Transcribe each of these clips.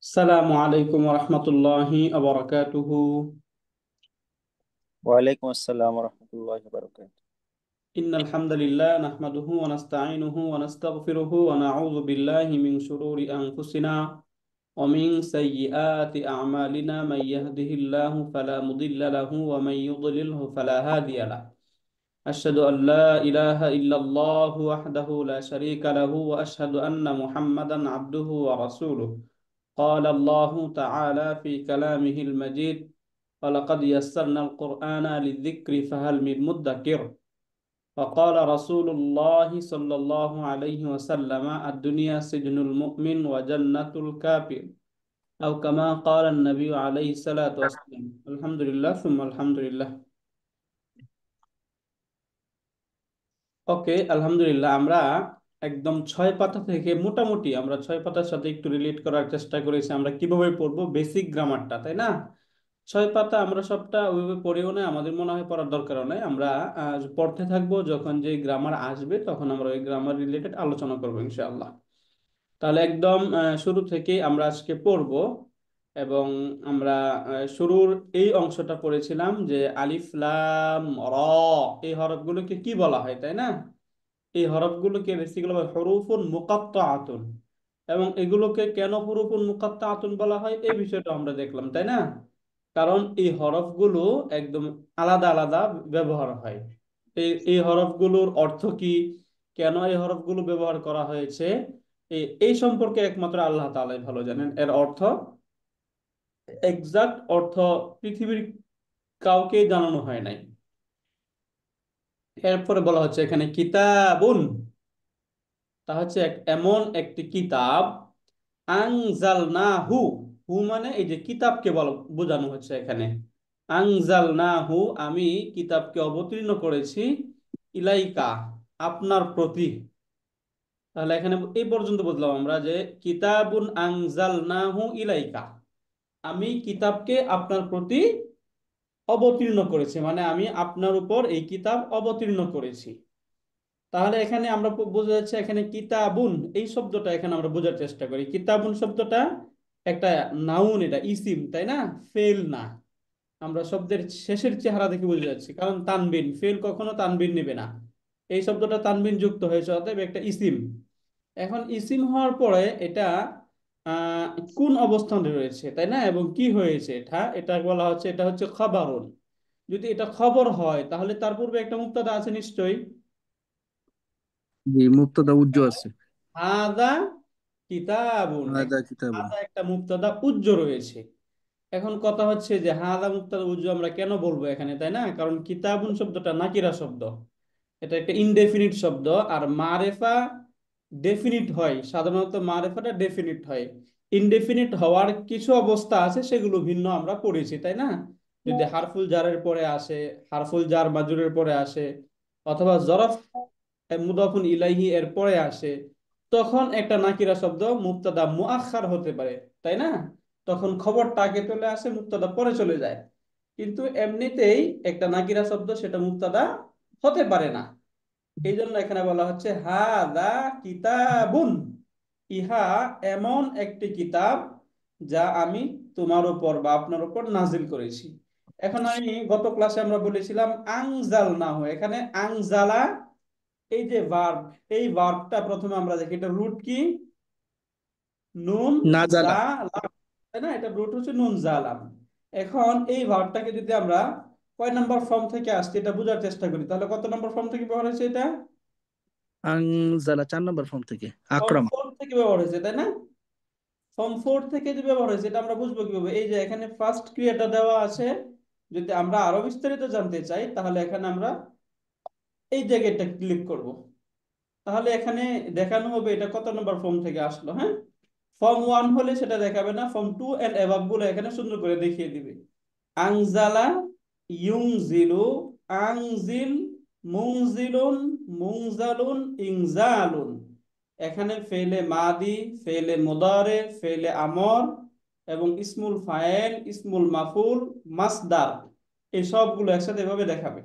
আসসালামু আলাইকুম রহমতুল্লাহি আবরাকাতুহু। ওয়ালাইকুম আসসালাম রহমতুল্লাহ বারকাত। ইন্নাল হামদালিল্লাহ নাহমাদুহু ওয়া নাস্তাঈনুহু ওয়া নাস্তাগফিরুহু ওয়া নাউযু বিল্লাহি মিন শুরুরি আনফুসিনা ওয়া মিন সাইয়্যিআতি আ'মালিনা মান ইয়াহদিহিল্লাহু ফালা মুদিল্লা লাহু ওয়া মান ইউদ্লিলহু ফালা হাদিয়া লাহু। আশহাদু আল লা ইলাহা ইল্লাল্লাহু ওয়াহদাহু লা শারীকা লাহু ওয়া আশহাদু আন্না মুহাম্মাদান আবদুহু ওয়া রাসূলুহু। قال الله تعالى في كلامه المجيد: ولقد يسرنا القرآن للذكر فهل من مدكر. وقال رسول الله صلى الله عليه وسلم: الدنيا سجن المؤمن وجنة الكافر، أو كما قال النبي عليه الصلاة والسلام. الحمد لله ثم الحمد لله. ওকে, আলহামদুলিল্লাহ। আমরা একদম 6 পাতা থেকে মোটামুটি আমরা 6 পাতার সাথে একটু রিলেট করার চেষ্টা করেছি। আমরা কিভাবে পড়বো বেসিক গ্রামারটা, তাই না? 6 পাতা আমরা সবটা ওইভাবে পড়েও না, আমাদের মনে হয় পড়ার দরকারও নাই। আমরা পড়তে থাকবো, যখন যে গ্রামার আসবে তখন আমরা ওই গ্রামার রিলেটেড আলোচনা করবো ইনশাআল্লাহ। তাহলে একদম শুরু থেকে আমরা আজকে পড়বো। এবং আমরা শুরুর এই অংশটা পড়েছিলাম যে আলিফ লাম র, এই হরফগুলোকে কি বলা হয়, তাই না? এই হরফগুলোকে বেসিক্যালি হরুফুন মুকাত্তাআতুন। এবং এগুলোকে কেন হুরুফুন মুকাত্তাআতুন বলা হয় এই বিষয়টা আমরা দেখলাম, তাই না? কারণ এই হরফগুলো একদম আলাদা আলাদা ব্যবহার হয়। এই হরফগুলোর অর্থ কি, কেন এই হরফগুলো ব্যবহার করা হয়েছে, এই সম্পর্কে একমাত্র আল্লাহ তাআলাই ভালো জানেন। এর অর্থ, এক্সাক্ট অর্থ পৃথিবীর কাউকে জানানো হয় নাই। এরপরে বলা হচ্ছে এখানে কিতাবুন, তা হচ্ছে এমন একটি কিতাব। আনজালনাহু, হু মানে এই যে কিতাবকে বোঝানো হচ্ছে এখানে। আনজালনাহু, আমি কিতাবকে অবতীর্ণ করেছি, ইলাইকা, আপনার প্রতি। তাহলে এখানে এই পর্যন্ত বুঝলাম আমরা যে কিতাবুন আনজালনাহু ইলাইকা, আমি কিতাবকে আপনার প্রতি অবতীর্ণ করেছি, মানে আমি আপনার উপর এই কিতাব অবতীর্ণ করেছি। তাহলে এখানে আমরা বোঝা যাচ্ছে এখানে কিতাবুন এই শব্দটা এখানে আমরা বোঝার চেষ্টা করি। কিতাবুন শব্দটা একটা নাউন, এটা ইসিম, তাই না? ফেল না। আমরা শব্দের শেষের চেহারা দেখে বুঝে যাচ্ছি, কারণ তানবিন, ফেল কখনো তানবিন নেবে না। এই শব্দটা তানবিন যুক্ত হয়েছে, অতএব একটা ইসিম। এখন ইসিম হওয়ার পরে এটা আহ কোন অবস্থানে রয়েছে, তাই না? এবং কি হয়েছে, এটা এটা বলা হচ্ছে এটা হচ্ছে খবরুন। যদি এটা খবর হয় তাহলে তার পূর্বে একটা মুক্তাদা আছে নিশ্চয়ই। জি, মুক্তদা উজ্জ্ব আছে। হাদা কিতাবুন, হাদা কিতাবুন। হাদা একটা মুক্তাদা উজ্জ রয়েছে। এখন কথা হচ্ছে যে হাদা মুক্তাদা উজ্জ আমরা কেন বলবো এখানে, তাই না? কারণ কিতাবুন শব্দটা নাকিরা শব্দ, এটা একটা ইনডেফিনিট শব্দ। আর মারেফা ডেফিনিট হয়, সাধারণত মারেফাটা ডেফিনিট হয়। ইনডেফিনিট হওয়ার কিছু অবস্থা আছে, সেগুলো ভিন্ন আমরা পড়েছি, তাই না? যদি হারফুল জারের পরে আসে, হারফুল জার মাজরুরের পরে আসে, অথবা জরফ মুদাফুন ইলাইহি এর পরে আসে, তখন একটা নাকিরা শব্দ মুবতাদা মুআখার হতে পারে, তাই না? তখন খবরটা আগে চলে আসে, মুবতাদা পরে চলে যায়। কিন্তু এমনিতেই একটা নাকিরা শব্দ সেটা মুবতাদা হতে পারে না। এই জন্য এখানে বলা হচ্ছে হাদা কিতাবুন, ইহা এমন একটি কিতাব যা আমি তোমার উপর বা আপনার উপর নাজিল করেছি। এখন আমি গত ক্লাসে আমরা বলেছিলাম আংজাল না হয়, এখানে আংজালা, এই যে ভার্ব, এই ভার্বটা প্রথমে আমরা দেখি এটা রুট কি, নুন নাজালা। জালাম, তাই না? এটা রুট হচ্ছে নুন জালাম। এখন এই ভার্বটাকে যদি আমরা কয় নাম্বার ফর্ম থেকে আসছে এটা বোঝার চেষ্টা করি, তাহলে কত নম্বর ফর্ম থেকে ব্যবহার হয়েছে এটা? আনজালা 4 নম্বর ফর্ম থেকে। ফর্ম আকরামা। 4 থেকে ব্যবহার হয়েছে, তাই না? ফর্ম 4 থেকে যে ব্যবহার হয়েছে এটা আমরা বুঝবো কিভাবে? এই যে এখানে ফার্স্ট ক্রিয়াটা দেওয়া আছে, যদি আমরা আরো বিস্তারিত জানতে চাই তাহলে এখানে আমরা এই জায়গাটা ক্লিক করব। তাহলে এখানে দেখানো হবে এটা কত নম্বর ফর্ম থেকে আসলো। হ্যাঁ, ফর্ম 1 হলে সেটা দেখাবে না, ফর্ম 2 এন্ড এভাব গুলো এখানে সুন্দর করে দেখিয়ে দিবে। আনজালা, ইউনজিলু, আনজিল, মুনজিলুন, মুনজালুন, ইনজালুন। এখানে ফেলে মাদি, ফেলে মুদারে, ফেলে আমর এবং ইসমুল ফায়েল, ইসমুল মাফুল, মাসদার, এই সবগুলো একসাথে এভাবে দেখাবে।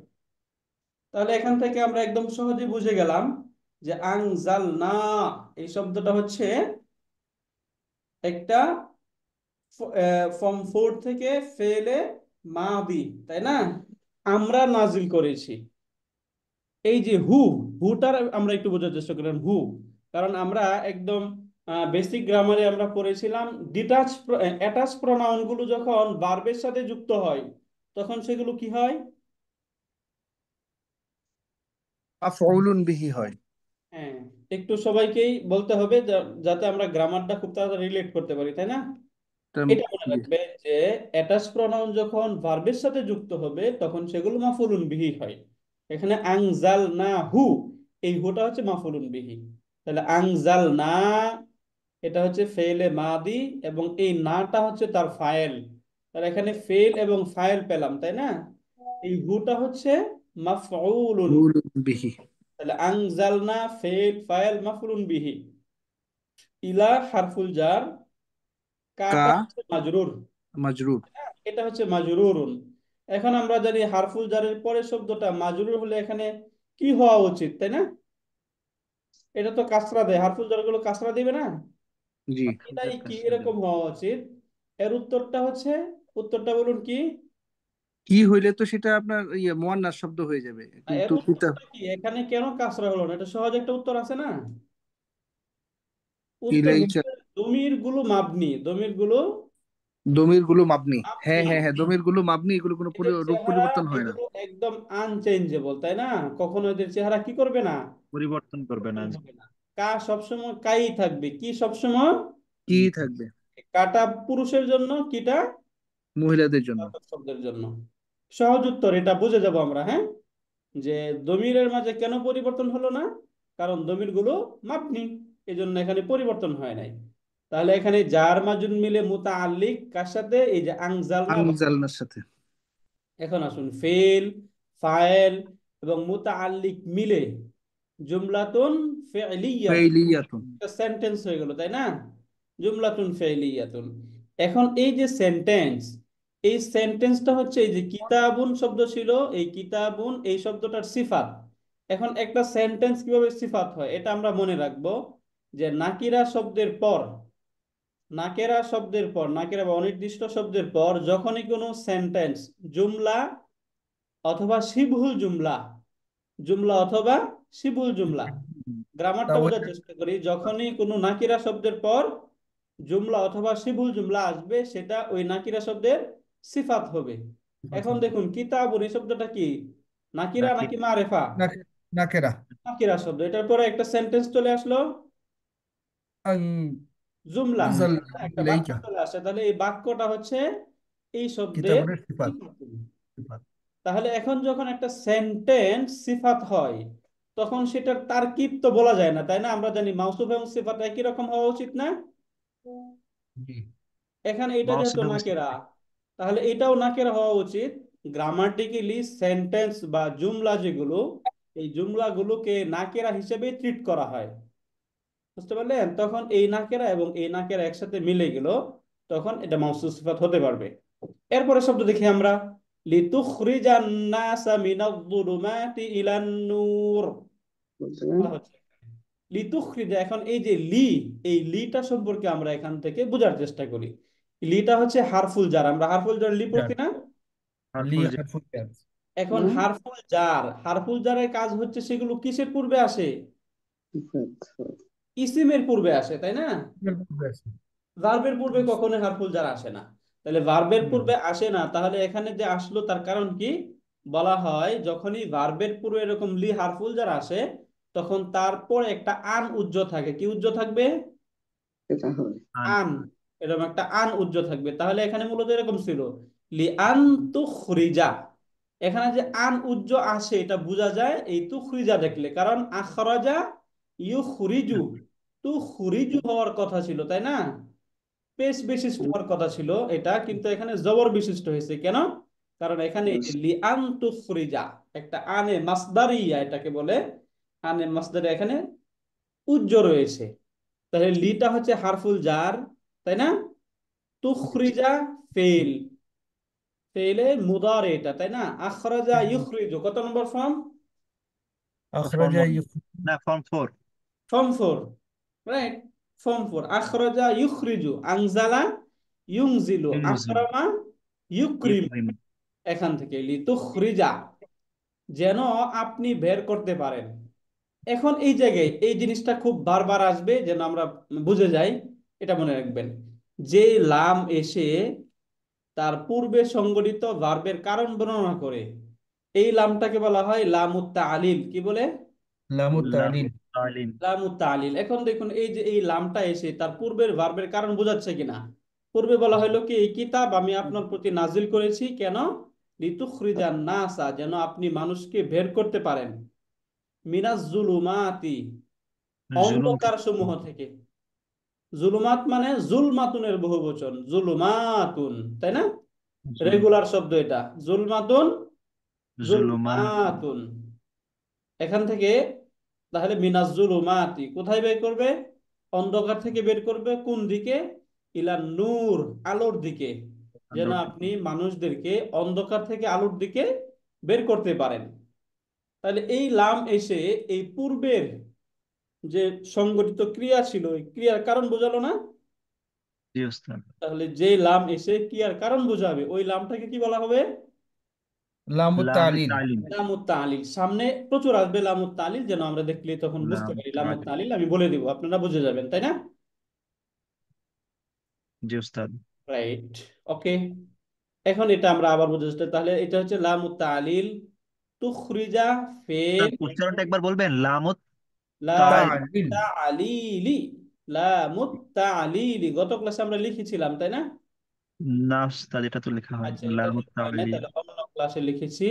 তাহলে এখান থেকে আমরা একদম সহজে বুঝে গেলাম যে আনজালনা এই শব্দটা হচ্ছে একটা ফর্ম 4 থেকে ফেলে মাদি, তাই না? আমরা নাজিল করেছি। এই যে হুটার আমরা একটু বোঝার চেষ্টা করলাম কারণ আমরা একদম বেসিক গ্রামারে আমরা পড়েছিলাম ডিটাচ অ্যাটাচ প্রনাউন গুলো যখন ভার্বের সাথে যুক্ত হয় তখন সেগুলো কি হয়? মাফউলুন বিহি হয়। হ্যাঁ, একটু সবাইকেই বলতে হবে যাতে আমরা গ্রামারটা খুব তাড়াতাড়ি রিলেট করতে পারি, তাই না? এটা- এটা মনে জি। রাখবে যে অ্যাটাচ প্রনাউন যখন ভার্বের সাথে যুক্ত হবে তখন সেগুলো মাফুলুন বিহি হয়। এখানে আংজাল না এই হুটা হচ্ছে মাফুলুন বিহি। তাহলে আংজাল না, এটা হচ্ছে ফেলে মাদি, এবং এই নাটা হচ্ছে তার ফাইল। তাহলে এখানে ফেল এবং ফাইল পেলাম, তাই না? এই হুটা হচ্ছে মাফউলুন। মাফউলুন বিহি। তাহলে আংজাল না ফেল ফাইল মাফুলুন বিহি। ইলা হারফুল জার, কা কাটা হচ্ছে মাজরুর। মাজরুর। এটা হচ্ছে মাজরুরুন। এখন আমরা জানি হারফুল জারের পরের শব্দটা মাজরুর হলে এখানে কি হওয়া উচিত, তাই না? এটা তো কাসরা দেয়, হারফুল জার গুলো কাসরা দিবে না? জি। এটাই কি এরকম হওয়া উচিত? এর উত্তরটা হচ্ছে, উত্তরটা বলুন কি? কি হইলে তো সেটা আপনার ইয়ে মুয়ান্নাস শব্দ হয়ে যাবে, এর কিন্তু কিতাব উত্তরটা কি এখানে কেন কাসরা হলো না? এটা সহজ একটা উত্তর আছে না? উত্তর ইলাইকা। হচ্ছে দমির গুলো মাবনি, দমির গুলো দমির গুলো মাবনি। হ্যাঁ মাবনি। হ্যাঁ হ্যাঁ, দমির গুলো মাবনি, এগুলো কোনো এদের রূপ চেহারা পরিবর্তন হয় না। এগুলো একদম আনচেঞ্জেবল, তাই না? কখনো এদের চেহারা কি করবে না? পরিবর্তন করবে না, পরিবর্তন জি। হবে না। কা সবসময় কাই থাকবে, কি সবসময় কি থাকবে? কাটা পুরুষের জন্য, কিটা মহিলাদের জন্য। বাচক শব্দের জন্য। সহজ উত্তর, এটা বুঝে যাব আমরা, হ্যাঁ? যে দমিরের মাঝে কেন পরিবর্তন হলো না? কারণ দমির গুলো মাপনি, এই জন্য এখানে পরিবর্তন হয় নাই। তাহলে এখানে জার মাজুন মিলে মুতাআল্লিক কার সাথে? এই যে আনজালনা। আনজালনার সাথে। এখন আসুন ফেল, ফাইল এবং মুতাআল্লিক মিলে জুমলাতুন ফি'লিয়াতুন, ফাইলিয়াতুন। একটা সেন্টেন্স হয়ে গেল, তাই না? জুমলাতুন ফি'লিয়াতুন। এখন এই যে সেন্টেন্স, এই সেন্টেন্সটা হচ্ছে এই যে কিতাবুন শব্দ ছিল, এই কিতাবুন এই শব্দটার সিফাত। এখন একটা সেন্টেন্স কিভাবে সিফাত হয় এটা আমরা মনে রাখবো, যে নাকিরা শব্দের পর, নাকিরা বা অনির্দিষ্ট শব্দের পর যখনই কোনো সেন্টেন্স, জুমলা অথবা শিবহুল জুমলা, জুমলা অথবা শিবহুল জুমলা, গ্রামারটা তাও বোঝার চেষ্টা করি, যখনই কোনো নাকিরা শব্দের পর জুমলা অথবা শিবহুল জুমলা আসবে সেটা ওই নাকিরা শব্দের সিফাত হবে। এখন দেখুন কিতাবুন এই শব্দটা কি, নাকিরা নাকি মারেফা? নাকেরা। নাকিরা শব্দ, এটার পরে একটা সেন্টেন্স চলে আসলো, জুমলা, আনজাল একটা বাক্য ইলাইকা চলে আসে, তাহলে এই বাক্যটা হচ্ছে এই শব্দের কিতাবের সিফাত। সিফাত। সিফাত। তাহলে এখন যখন একটা সেন্টেন্স সিফাত হয় তখন সেটার তারকিব তো বলা যায় না, তাই না? আমরা জানি মাউসুফ এবং সিফাত একই রকম হওয়া উচিত না? জি। এখানে এটা মাউসুফ যেহেতু এবং নাকেরা, সিফাত। তাহলে এটাও নাকেরা হওয়া উচিত। গ্রামাটিক্যালি সেন্টেন্স বা জুমলা যেগুলো, এই জুমলাগুলোকে নাকেরা হিসেবে ট্রিট করা হয়, বুঝতে পারলেন? তখন এই নাকেরা এবং এই নাকেরা একসাথে মিলে গেল, তখন এটা মাউসুফ সিফাত হতে পারবে। এরপরে শব্দ দেখি আমরা, লিতুখরিজান নাসা মিনাজ-যুলুমাতি ইলান-নূর। বলা হচ্ছে লিতুখরিজা। এখন এই যে এই লিটা সম্পর্কে আমরা এখান থেকে বোঝার চেষ্টা করি। লিটা হচ্ছে হারফুল জার, আমরা হারফুল জার লি জার। পড়ছি না? লি হারফুল জি। হারফুল জার। এখন হারফুল জার, হারফুল জারের কাজ হচ্ছে সেগুলো কিসের পূর্বে আসে? ইসিমের পূর্বে আসে, তাই না? ভার্বের পূর্বে কখনো হারফুল জার আসে না। তাহলে ভার্বের পূর্বে আসে না, তাহলে এখানে যে আসলো তার কারণ কি? বলা হয় যখনই ভার্বের পূর্বে এরকম লি হারফুল জার আসে তখন তারপর একটা আন উজ্জ থাকে। কি উজ্জ থাকবে? আন। আন, এরকম একটা আন উজ্জ থাকবে। তাহলে এখানে মূলত এরকম ছিল, লি আন তুখরিজা। এখানে যে আন উজ্জ আসে এটা বোঝা যায় এই তুখরিজা দেখলে, কারণ আখরাজা ইউখরিজু, তুখরিজু হওয়ার কথা ছিল, তাই না? পেশ বিশিষ্ট হওয়ার কথা ছিল এটা, কিন্তু এখানে জবর বিশিষ্ট হয়েছে কেন? কারণ এখানে এই যে লিআন তুখরিজা, একটা আনে মাসদারিয়া এটাকে বলে, আনে মাসদারি এখানে উজ্জ রয়েছে। তাহলে লিটা হচ্ছে হারফুল জার, তাই না? তুখরিজা ফেল, ফেলে মুদারে এটা, তাই না? আখরাজা ইউখরিজু কত নম্বর ফর্ম? আখরাজা না, ফর্ম 4। Form 4, right. ফর্ম 4 আখরাজা ইউখরিজু, আনজালা ইউনজিলু, ইউনজিল, আকরামা ইউকরিম, ইউক্রিম। এখান থেকে লিতুখরিজা, যেন আপনি বের করতে পারেন। এখন এই জায়গায় এই জিনিসটা খুব বারবার আসবে, যেন আমরা বুঝে যাই। এটা মনে রাখবেন, যে লাম এসে তার পূর্বে সংঘটিত ভার্বের কারণ বর্ণনা করে, এই লামটাকে বলা হয় লামুত তালিল। কি বলে? লামুত তালিল। লামুত তালিম। লামুত তালিল। এখন দেখুন, এই যে এই লামটা এসে তার পূর্বের ভার্বের কারণ বোঝাচ্ছে কিনা। পূর্বে বলা হলো কি, এই কিতাব আমি আপনার প্রতি নাজিল করেছি কেন? লিতুখরিজান নাসা, যেন আপনি মানুষকে বের করতে পারেন, মিনাজ জুলুমাতি, জুলুম অন্ধকার থেকে। সমূহ থেকে। জুলুমাত মানে জুলমাতুনের বহুবচন, জুলুমাতুন, তাই না? জুলুম, রেগুলার শব্দ এটা, জুলমাতুন, জুলুমাত। জুলমাতুন। এখান থেকে তাহলে মিনাজ জুলুমাতি কোথায় বের করবে? অন্ধকার থেকে বের করবে। কোন দিকে? ইলা নূর, আলোর দিকে। যেন আলোর দিকে। আপনি মানুষদেরকে অন্ধকার থেকে আলোর দিকে বের করতে পারেন। তাহলে এই লাম এসে এই পূর্বের যে সংগঠিত ক্রিয়া ছিল, এই ক্রিয়ার কারণ বোঝালো না? জি ওস্তাদ। তাহলে যে লাম এসে ক্রিয়ার কারণ বোঝাবে, ওই লামটাকে কি বলা হবে? লামুত লামে তালিল। তালিম। লামুত তালিল। সামনে প্রচুর আসবে লামুত তালিল, যেন আমরা দেখলে তখন বুঝতে লাম পারি। লামুত তালিম। তালিল আমি বলে দিব, আপনারা বুঝে যাবেন, তাই না? জি ওস্তাদ। রাইট। ওকে, এখন এটা আমরা আবার বুঝে যাচ্ছি। তাহলে এটা হচ্ছে লামুত তালিল। তুখরিজা ওস্তাদ, ফেল, উচ্চারণটা একবার বলবেন, লামত তাল। লামুত তালিল। তালিলি, লামুত তালিলি। গত ক্লাসে আমরা লিখেছিলাম, তাই না? না ওস্তাদ, এটা তো লেখা হয় আচ্ছা, এটা লামত লেখা হয় না, তালিল। তাহলে অন্য ক্লাসে লিখেছি।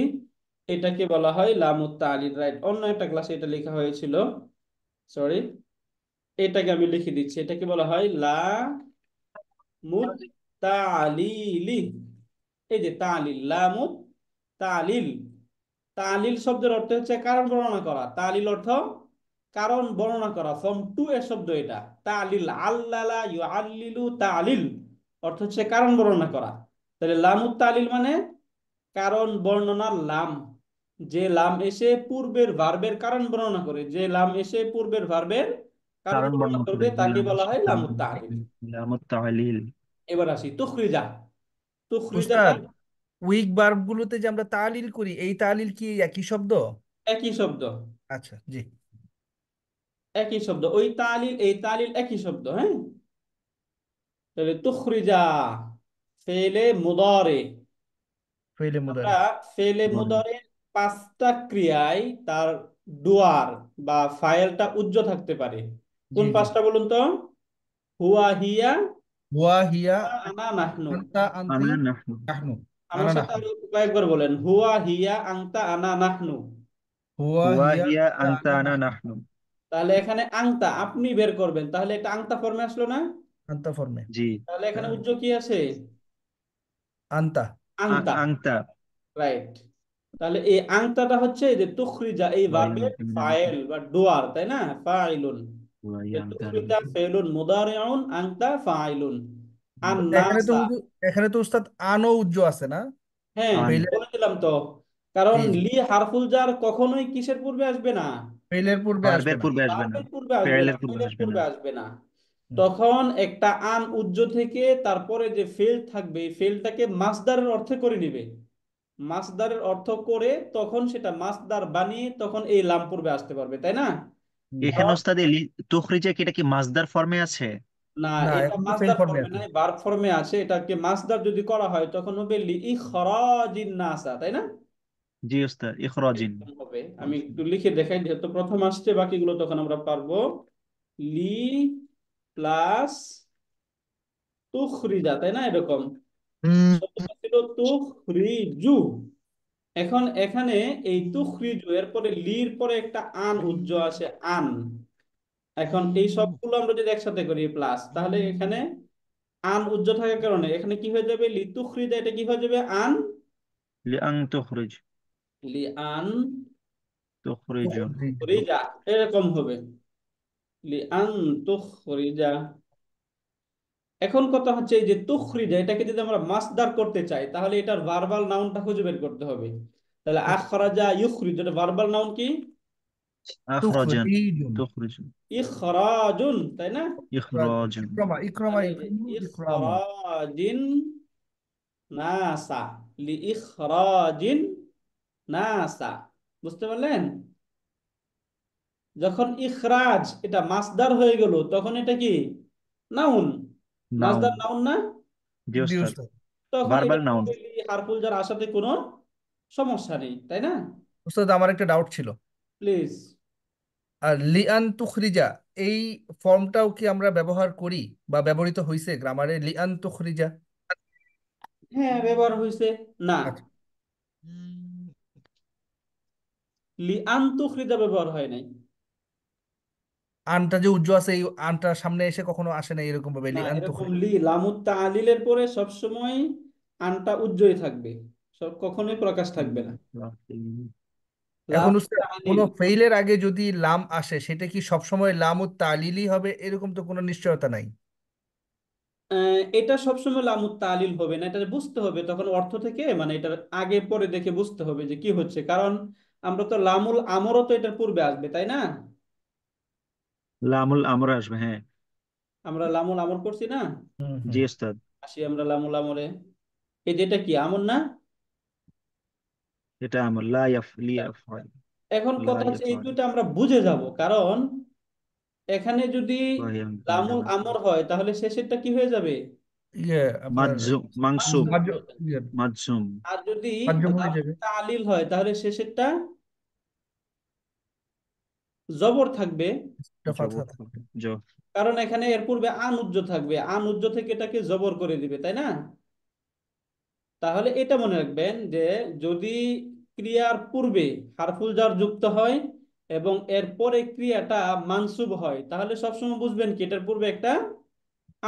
এটাকে বলা হয় লামুত তালিল, রাইট। অন্য একটা ক্লাসে এটা লেখা হয়েছিল, সরি। এটাকে আমি লিখে দিচ্ছি, এটাকে বলা হয় লা মুত্তালিলি। এই যে তালিল, লামুত তালিল। তালিল শব্দের অর্থ হচ্ছে কারণ বর্ণনা করা। তালিল অর্থ কারণ বর্ণনা করা, ফর্ম টু এর শব্দ এটা। তালিল, আল্লালা ইউআল্লিলু তালিল, অর্থ হচ্ছে কারণ বর্ণনা করা। তাহলে লামুত তালিল মানে কারণ বর্ণনার লাম। যে লাম এসে পূর্বের ভার্বের কারণ বর্ণনা করে, যে লাম এসে পূর্বের ভার্বের কারণ কারণ বর্ণনা বর্ণনা করে করবে, যে তাকে লাম বলা হয় কারণ লামুত বর্ণনা করে। তালিল। লামত তালিল। এবার আসি তুখরিজা। তুখরিজাটা উস্তাদ, উইক ভার্ব গুলোতে যে আমরা তালিল করি, এই তালিল কি একই শব্দ? একই শব্দ। আচ্ছা, জি। একই শব্দ, ওই তালিল এই তালিল একই শব্দ, হ্যাঁ। তাহলে তুখরিজা ফেলে মুদারে। ফেলে আমরা মুদারে। ফেলে বলেন। মুদারে পাঁচটা ক্রিয়ায় তার ডুয়ার বা ফাইলটা উজ্জ্ব থাকতে পারে। জি, কোন জি। পাঁচটা বলুন তো? হুয়া, হিয়া, হুয়া, হিয়া, আনা, নাহনু। আনতা, আনতি, আনা নাহনু। নাহনু। আমার আনা সাথে নাহনু। আরো কয়েকবার বলেন, হুয়া, হিয়া, আংতা, আনা, নাহনু। হুয়া, হুয়া হিয়া, হিয়া আনতা, আনতা আনা, আনা নাহনু। নাহনু। তাহলে এখানে আংতা আপনি বের করবেন, তাহলে এটা আংতা ফর্মে আসলো না? আনতা ফর্মে। জি। তাহলে এখানে উজ্জ্ব কি আছে? আনতা। আংতা, আংতা। রাইট। তাহলে এই আংতাটা হচ্ছে এই যে তুখরিজা, এই হুয়া হিয়া ভার্বের আনতা আনা নাহনু। ফাইল বা ডুয়ার, তাই না? ফাইলুন। হুয়া যে হিয়া আনতা আনা তুখরিজা নাহনু। ফেলুন মুদারিউন, আংতা ফাইলুন। আন তো নাসা, এখানে তো উস্তাদ আনো উজ্জ আছে না? হ্যাঁ, আন। ফেলে। বলে দিলাম তো। কারণ জি, জি। লি হারফুল জার কখনোই কিসের পূর্বে আসবে না? ফেলের পূর্বে আসবে ভার্বের না। পূর্বে আসবে না। ভার্বের পূর্বে আসবে না, ফেইলের পূর্বে ফেলের আসবে না। পূর্বে আসবে না। হুম। তখন একটা আন উজ্জ থেকে তারপরে যে ফেল থাকবে, এই ফেলটাকে মাসদারের অর্থে করে নিবে। মাসদারের অর্থ করে তখন সেটা মাসদার বানিয়ে তখন এই লাম পূর্বে আসতে পারবে, তাই না? হুম। এখানে কারণ ওস্তাদ তুখরিজা কি, এটা কি মাসদার ফর্মে আছে? না, না, এটা এখন তো ফেল মাসদার ফর্মে ফর্মে আছে। নাই, ভার্ব ফর্মে আছে। এটাকে মাসদার যদি করা হয় তখন হবে লি ইখরাজিন নাসা, তাই না? জি ওস্তাদ, ইখরাজিন। এরকম হবে। আমি একটু লিখে দেখাই, যেহেতু প্রথম আসছে, বাকিগুলো তখন আমরা পারবো। লি প্লাস তুখরিজা, তাই না? এরকম হুম। শব্দটা ছিল তুখরিজু। এখন এখানে এই তুখরিজু এরপরে লির পরে একটা আন উজ্জ আছে, আন। এখন এই সবগুলো আমরা যদি একসাথে করি প্লাস, তাহলে এখানে আন উজ্জ থাকার কারণে এখানে কি হয়ে যাবে? লি তুখরিজা, এটা কি হয়ে যাবে? আন, লিআং তুখরিজ। লি আন তুখরিজুন। তুখরিজু। তুখরিজা, এরকম হবে। লি আন তুখরিজা। এখন কথা হচ্ছে এই যে তুখরিজা, এটাকে যদি আমরা মাসদার করতে চাই, তাহলে এটার ভার্বাল নাউনটা খুঁজে বের করতে হবে। তাহলে আখরাজা ইউখরিজ, এটা ভার্বাল নাউন কি? আখরাজান তুখরিজুন। তুখরিজুন ইখরাজুন, তাই না? ইখরাজান ইকরামা ইকরামা তাহলে ইকরামা। ইখরাজিন নাসা, লি ইখরাজিন নাসা, বুঝতে পারলেন? যখন ইখরাজ এটা মাসদার হয়ে গেল তখন এটা কি? নাউন। নাউন। মাসদার নাউন না? জি জি ওস্তাদ, উস্তাদ। তখন এটা ভার্বাল নাউন। পূর্বে লি হারফুল জার আসাতে কোনো সমস্যা নেই, তাই না? উস্তাদ আমার একটা ডাউট ছিল। প্লিজ। আর লিআন তুখরিজা, এই ফর্মটাও কি আমরা ব্যবহার করি বা ব্যবহৃত হয়েছে গ্রামারে? লিআন তুখরিজা। হ্যাঁ, ব্যবহার হয়েছে। না, আচ্ছা। লি আনতুখরিজা ব্যবহার হয় নাই। আনটা যে উজ্জ্ব আছে, এই আনটা সামনে এসে কখনো আসে না এরকম ভাবে, না, লিআন এরকম তুখরিজা। লি লামুত তাআলিলের পরে সবসময় আনটা উজ্জ্বই থাকবে, সব কখনোই প্রকাশ থাকবে না। এখন লামুত উস্তাদ কোনো তাআলিল। ফেইলের আগে যদি লাম আসে, সেটা কি সবসময় লাম ও তালিলই হবে? এরকম তো কোনো নিশ্চয়তা নাই। এটা সবসময় লামুত তাআলিল হবে না, এটা বুঝতে হবে তখন অর্থ থেকে, মানে এটার আগে পরে দেখে বুঝতে হবে যে কি হচ্ছে, কারণ আমরা তো লামুল আমরও তো এটার পূর্বে আসবে, তাই না? লামুল আমর আসবে, হ্যাঁ। আমরা লামুল আমর করছি না? হুম জি হুম। ওস্তাদ, আসি আমরা লামুল আমরে। এই যেটা কি আমর না? এটা আমর লা ইয়াফআল এখন লা কথা হচ্ছে এই ইয়াফআল দুইটা আমরা বুঝে যাব, কারণ এখানে যদি ওয়া লামুল ইয়ামতাযিল আমর হয় তাহলে শেষেরটা কি হয়ে যাবে? ইয়ে আপনার মাজজুম মানসুব মানসুব মাঝ হয়ে যাবে। ইয়ে মাজজুম আর যদি মাঝজুম হয়ে লামুল যাবে। তালিল হয় তাহলে শেষেরটা জবর থাকবে, এটা ফাতহা জবর থাকে। জ কারণ এখানে এর পূর্বে আনুজ্জ থাকবে, আনুজ্জ থেকে এটাকে জবর করে দিবে, তাই না? তাহলে এটা মনে রাখবেন যে যদি ক্রিয়ার পূর্বে হারফুল জার যুক্ত হয় এবং এর পরে ক্রিয়াটা মানসুব হয়, তাহলে সবসময় বুঝবেন কি এটার পূর্বে একটা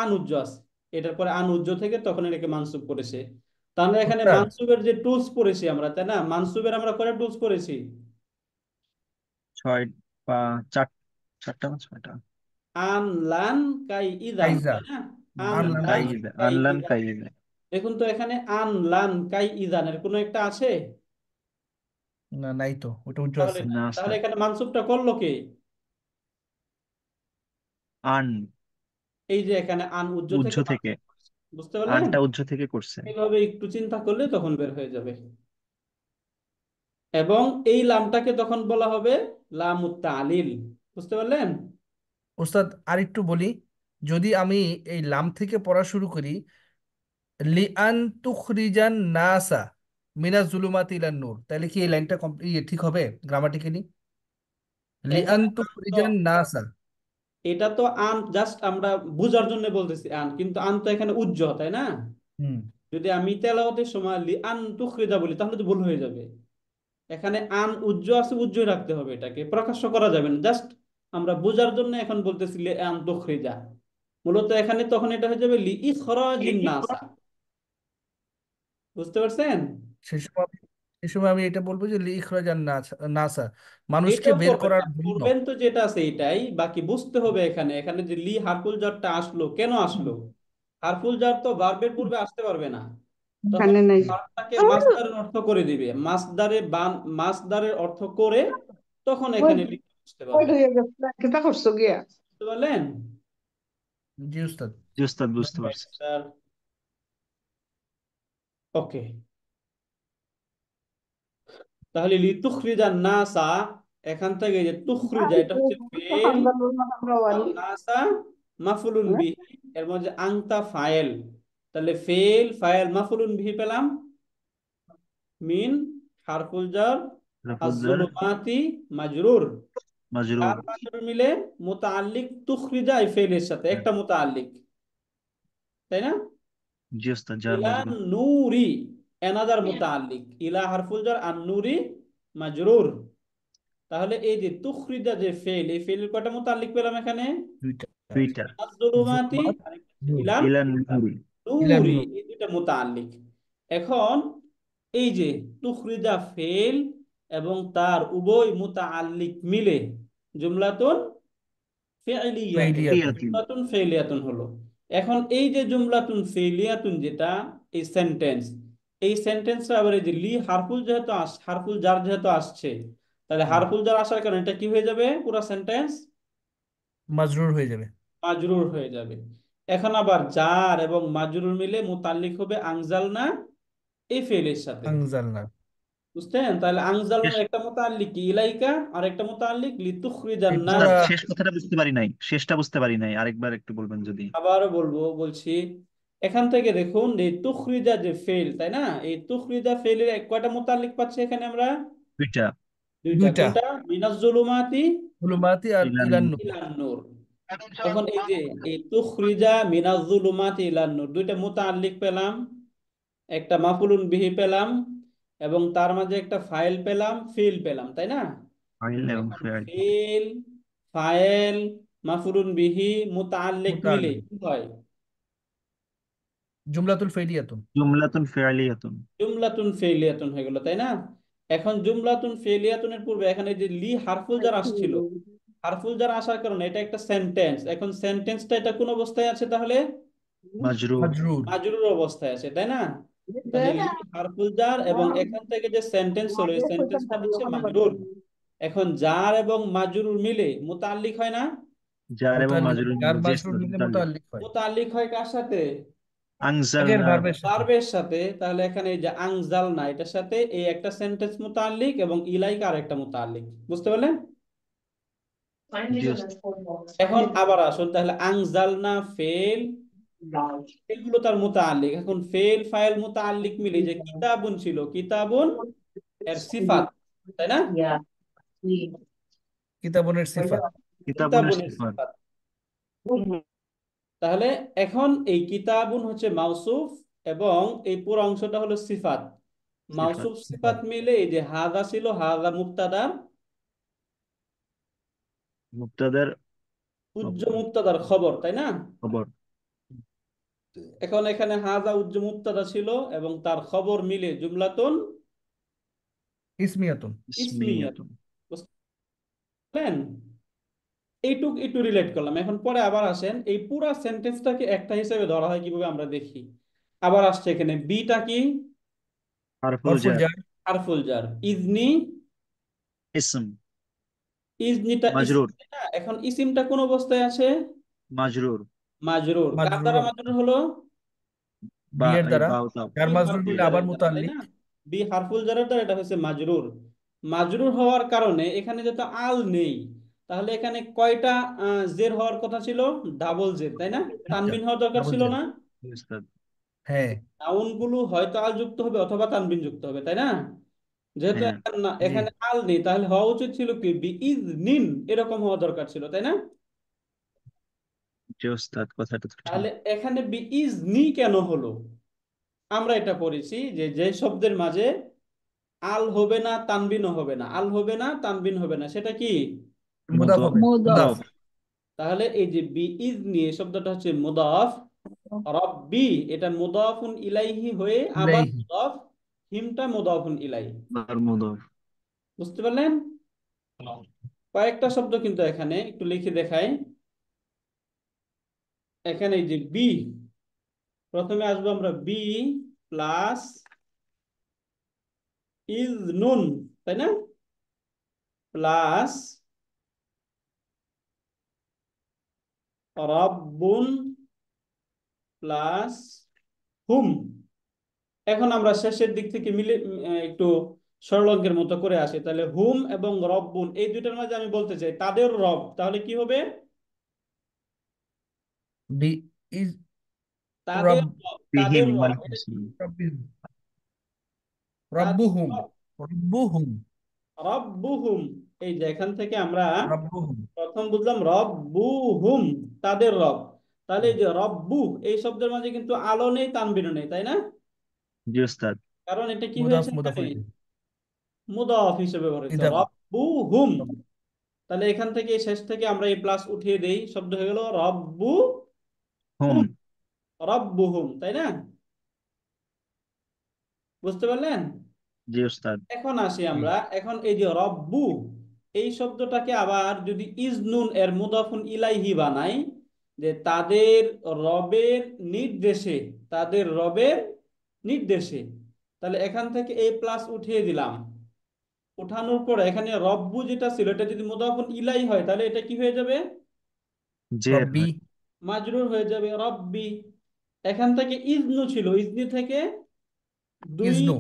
আনুজ্জ আছে, এটার পরে আনুজ্জ থেকে তখন এটাকে মানসুব করেছে। তাহলে এখানে উস্তাদ মানসুবের যে টুলস পড়েছি আমরা, তাই না? মানসুবের আমরা কয়টা টুলস পড়েছি? ছয় পা চার চারটা না ছয়টা। আন লান কাই ইদান, কাইজা তাই না? আন আনলান লান কাইজা। কাই আনলান ইদান। কাইদা। দেখুন তো এখানে আন লান কাই ইদানের কোনো একটা আছে? না, নাই তো, ওটা উজ্জ্ব তাহলে আছে। নাই, না তাহলে ওস্তাদ, এখানে মানসুবটা করলো কে? আন এই যে এখানে আন উজ্জ উজ্জ থেকে থেকে, মানসুব করছে। বুঝতে পারলেন? আনটা উজ্জ থেকে করছে। এইভাবে একটু চিন্তা করলে তখন বের হয়ে যাবে। এবং এই লামটাকে তখন বলা হবে লামুত তালিল। বুঝতে পারলেন? উস্তাদ আর একটু বলি, যদি আমি এই লাম থেকে পড়া শুরু করি, লিআন তুখরিজান নাসা মিনা জুলুমাতি ইলান নূর, তাহলে কি এই লাইনটা ঠিক হবে গ্রামাটিক্যালি? লিআন এখানে আন তো, তুখরিজান নাসা। এটা তো আন জাস্ট আমরা বুঝার জন্য বলতেছি আন, কিন্তু আন তো এখানে উজ্জ, তাই না? হুম। যদি আমি তেলাওয়াতের সময় লি আন তুখরিজা বলি তাহলে তো ভুল হয়ে যাবে। এখানে আন উজ্জ আছে, উজ্জই রাখতে হবে, এটাকে প্রকাশ্য করা যাবে না, জাস্ট আমরা বোঝার জন্য এখন বলতেছি লি আন তুখরিজা। মূলত এখানে তখন এটা হয়ে যাবে লি ইখরাজিন নাসা। বুঝতে পারছেন? সে সময় সে সময় আমি এটা বলবো যে লি ইখরাজান নাসা, মানুষকে এটাও বের করবেন করার না, জন্য। করবেন তো যেটা আছে এটাই, বাকি বুঝতে হবে এখানে, এখানে যে লি হারফুল জারটা আসলো কেন আসলো? হারফুল জার তো ভার্বের পূর্বে আসতে পারবে না, তখন কানে নাই। ভার্বটাকে মাসদারের অর্থ করে দিবে, মাসদারের অর্থ করে তখন ওই এখানে লিখতে বুঝতে ওই পারবে। হয়ে গেছে কিতা করছো গিয়া। বুঝতে পারলেন? জি উস্তাদ। জি ওস্তাদ, বুঝতে ধন্যবাদ পারছি। স্যার। ওকে, তাহলে লি তুখরিজান নাসা, এখান থেকে যে তুখরিজা এটা হচ্ছে ফেল, আমরা আর ওয়ানি। নাসা মাফুলুন বিহি, এর মধ্যে আংতা ফাইল। তাহলে ফেল ফাইল মাফুলুন বিহি পেলাম, মিন হারফুল জার, লাফজার আজ-জুলুমাতি মাজরুর, মাজরুর। চার মাজরুর মিলে মুতাআল্লিক তুখরিজা এই ফেলের সাথে হ্যাঁ, একটা মুতাআল্লিক, তাই না? জি ওস্তাদ, জার ইলা মাজরুর। নূরি এনাদার মুতাআল্লিক, ইলা হারফুল জার আন নূরি মাজরুর। তাহলে এই যে তুখরিজা যে ফেল, এই ফেলের কয়টা মুতাআল্লিক পেলাম এখানে? দুইটা। দুইটা। আজ-জুলুমাতি জুলমাত আর একটা হচ্ছে নূর। ইলান ইলান নুরি। ইলান নূরি, নূর। এই দুইটা মুতাআল্লিক। এখন এই যে তুখরিজা ফেল এবং তার উভয় মুতাআল্লিক মিলে জুমলাতুন ফি'লিয়াতুন, ফাইলিয়াতুন। ফিয়াতুন। জুমলাতুন ফি'লিয়াতুন হলো। এখন এই যে জুমলাতুন ফি'লিয়াতুন যেটা, এই সেন্টেন্স, এই সেন্টেন্সটা আবার এই যে লি হারফুল যেহেতু হারফুল জার যেহেতু আসছে, তাহলে হারফুল জার আসার কারণে এটা কি হয়ে যাবে, পুরো সেন্টেন্স মাজরুর হয়ে যাবে। মাজরুর হয়ে যাবে। এখন আবার জার এবং মাজরুর মিলে মুতাল্লিক হবে আনজালনা এই ফেলের সাথে। আনজালনা। বুঝছেন? তাহলে শেষ আনজালনার একটা মুতাল্লিক কি ইলাইকা, আর একটা মুতাল্লিক লিতুখরিজান এই নাস। উস্তাদ, পুরা শেষ কথাটা বুঝতে পারি নাই, শেষটা বুঝতে পারি নাই, আরেকবার একটু বলবেন যদি। আবারও বলছি, এখান থেকে দেখুন এই তুখরিজা যে ফেল, তাই না? এই তুখরিজা ফেলের কয়টা মুতাল্লিক পাচ্ছি এখানে আমরা? দুইটা। দুইটা। দুইটা, কোনটা? মিনাজ জুলুমাতি হুলুমাতি আর ইলান ইলান নূর। ইলান নূর। তখন এই যে এই তুখরিজা মিনাজ জুলুমাতি ইলান নূর, দুইটা মুতাল্লিক পেলাম, একটা মাফুলুন বিহি পেলাম, এবং তার মাঝে একটা ফাইল পেলাম, ফিল পেলাম, তাই না? ফাইল এবং এখন ফেল। ফিল, ফাইল, মাফুলুন বিহি, মুতাল্লিক মিলে মুতাআল্লিক, কি হয়? জুমলাতুল ফাইলিয়াতুন। জুমলাতুন ফি'লিয়াতুন। জুমলাতুন ফেলিয়াতুন হয়ে গেল, তাই না? এখন জুমলাতুন ফেলিয়াতুনের পূর্বে এখানে যে লি হারফুল জার আসছিল, হারফুল জার আসার কারণে এটা একটা সেন্টেন্স। এখন সেন্টেন্সটা এটা কোন অবস্থায় আছে তাহলে? মাজরুর। মাজরুর। মাজরুর অবস্থায় আছে, তাই না? তাহলে লি হারফুল জার এবং এখান থেকে যে সেন্টেন্স হলো এই সেন্টেন্সটা হচ্ছে মাজরুর। এখন জার এবং মাজরুর মিলে মুতাল্লিক হয় না? জার এবং মুতাআল্লিক, মাজরুর যার মিলে, জি মাজরুর উস্তাদ, মিলে মুতাল্লিক। মুতাআল্লিক হয় মুতাল্লিক হয় কার সাথে? আগের আনজালনা। ভার্বের সাথে। ভার্বের সাথে। তাহলে এখানে এই যে আনজাল না, এটার সাথে এই একটা সেন্টেন্স মুতাল্লিক এবং ইলাইকা আর একটা মুতাল্লিক। বুঝতে পারলেন? জি উস্তাদ। এখন আবার আসুন, তাহলে আনজালনা ফেল, এগুলো তার মুতাআল্লিক। এখন ফেল ফাইল মুতাআল্লিক মিলে যে কিতাবুন ছিল, কিতাবুন এর সিফাত, তাই না? কিতাবনের সিফাত। কিতাবুনের কিতাবুনের সিফাত। সিফাত। তাহলে এখন এই কিতাবুন হচ্ছে মাউসুফ এবং এই পুরো অংশটা হলো সিফাত। সিফাত। মাউসুফ সিফাত। সিফাত মিলে এই যে হাদা ছিল, হাদা মুবতাদা, মুক্তাদার উজ্জ মুবতাদার খবর, তাই না? খবর। এখন এখানে হাদা উজ্জ মুবতাদা ছিল এবং তার খবর মিলে জুমলাতুন ইসমিয়াতুন। ইসমিয়াত। ইসমিয়াতুন। বুঝলেন? এইটুক একটু রিলেট করলাম। এখন পরে আবার আসেন, এই পুরা সেন্টেন্সটাকে একটা হিসেবে ধরা হয় কিভাবে আমরা দেখি। আবার আসছে এখানে বিটা কি? হারফুল হরফুল জার। জার। হারফুল জার। ইজনি, ইসম। ইজনিটা ইসম, মাজরুর। তাই না? এখন ইসিমটা কোন অবস্থায় আছে? মাজরুর। মাজরুর। কার মাজরুর দ্বারা অবস্থা। মাজরুর হলো? বা বিয়ের এই দ্বারা, বাও তাও। যার বি মাজরুর হারফুল মিলে আবার জারের দ্বারা, তাই মুতাআল্লিক। না? বি হারফুল জারের দ্বারা এটা হচ্ছে মাজরুর। মাজরুর হওয়ার কারণে এখানে যেহেতু আল নেই, তাহলে এখানে কয়টা জের হওয়ার কথা ছিল? ডাবল জের, তাই না? একটা তানবিন হওয়ার দরকার ডাবল ছিল জেড। না? জি উস্তাদ। হ্যাঁ। নাউন গুলো হয়তো আল যুক্ত হবে অথবা তানবিন যুক্ত হবে, তাই না? যেহেতু হ্যাঁ। জি। এখানে আল নেই, তাহলে হওয়া উচিত ছিল কি বি ইজ নিন, এরকম হওয়া দরকার ছিল, তাই না? জি উস্তাদ, কথাটা তো ঠিক। তাহলে এখানে বি ইজ নি কেন হলো? আমরা এটা পড়েছি যে যে শব্দের মাঝে আল হবে না, তানবিনও হবে না, আল হবে না, তানবিন হবে না, সেটা কি? মুদাফ মুদাফ। হবে, মুদাফ। মুদাফ। তাহলে এই যে বি ইজ নিয়ে শব্দটা হচ্ছে মুদাফ। রব্বি এটা মুদাফুন ইলাইহি হয়ে আবার ইলাইহি। মুদাফ, হিমটা মুদাফুন ইলাই। আর মুদাফ। বুঝতে পারলেন? কয়েকটা শব্দ কিন্তু এখানে একটু লিখে দেখাই। এখানে এই যে বি, প্রথমে আসবো আমরা বি প্লাস ইজ নুন, তাই না? প্লাস রব্বুন প্লাস হুম। এখন আমরা শেষের দিক থেকে মিলে একটু সরল অঙ্কের মতো করে আসি। তাহলে হুম এবং রব্বুন এই দুইটার মাঝে আমি বলতে চাই তাদের রব, তাহলে কি হবে? বি ইজ তাদের রব, রব, তাদের বিহিম। রব ওয়ালাইকুম এটা কি? আসসালাম। রব্বিহুম। তাদের রব্বুহুম। রব, রব্বুহুম। রব্বুহুম। এই যে এখান থেকে আমরা রব্বুহুম। প্রথম বুঝলাম রব্বুহুম, তাদের রব। তাহলে এই যে রব্বু এই শব্দের মাঝে কিন্তু আলো নেই, তানবিরও নেই, তাই না? জি উস্তাদ। কারণ এটা কি মুদাফ হয়েছে মুদাফ এখানে? ইলাইহি। মুদাফ হিসেবে হয়েছে ইদাফা। রব্বুহুম। তাহলে এখান থেকে শেষ থেকে আমরা এই প্লাস উঠিয়ে দেই, শব্দ হয়ে গেল রব্বু হুম। হুম, রব্বুহুম, তাই না? বুঝতে পারলেন? জি উস্তাদ। এখন আসি জি। আমরা, এখন এই যে রব্বু এই শব্দটাকে আবার যদি ইজনুন এর মুদাফুন ইলাইহি বানাই, যে তাদের রবের নির্দেশে, তাদের রবের নির্দেশে, তাহলে এখান থেকে এই প্লাস উঠিয়ে দিলাম, উঠানোর পর এখানে রব্বু যেটা ছিল এটা যদি মুদাফুন ইলাই হয় তাহলে এটা কি হয়ে যাবে? জের রব্বি হয়। মাজরুর হয়ে যাবে রব্বি। এখান থেকে ইজনু ছিল, ইজনি থেকে দুই ইজনু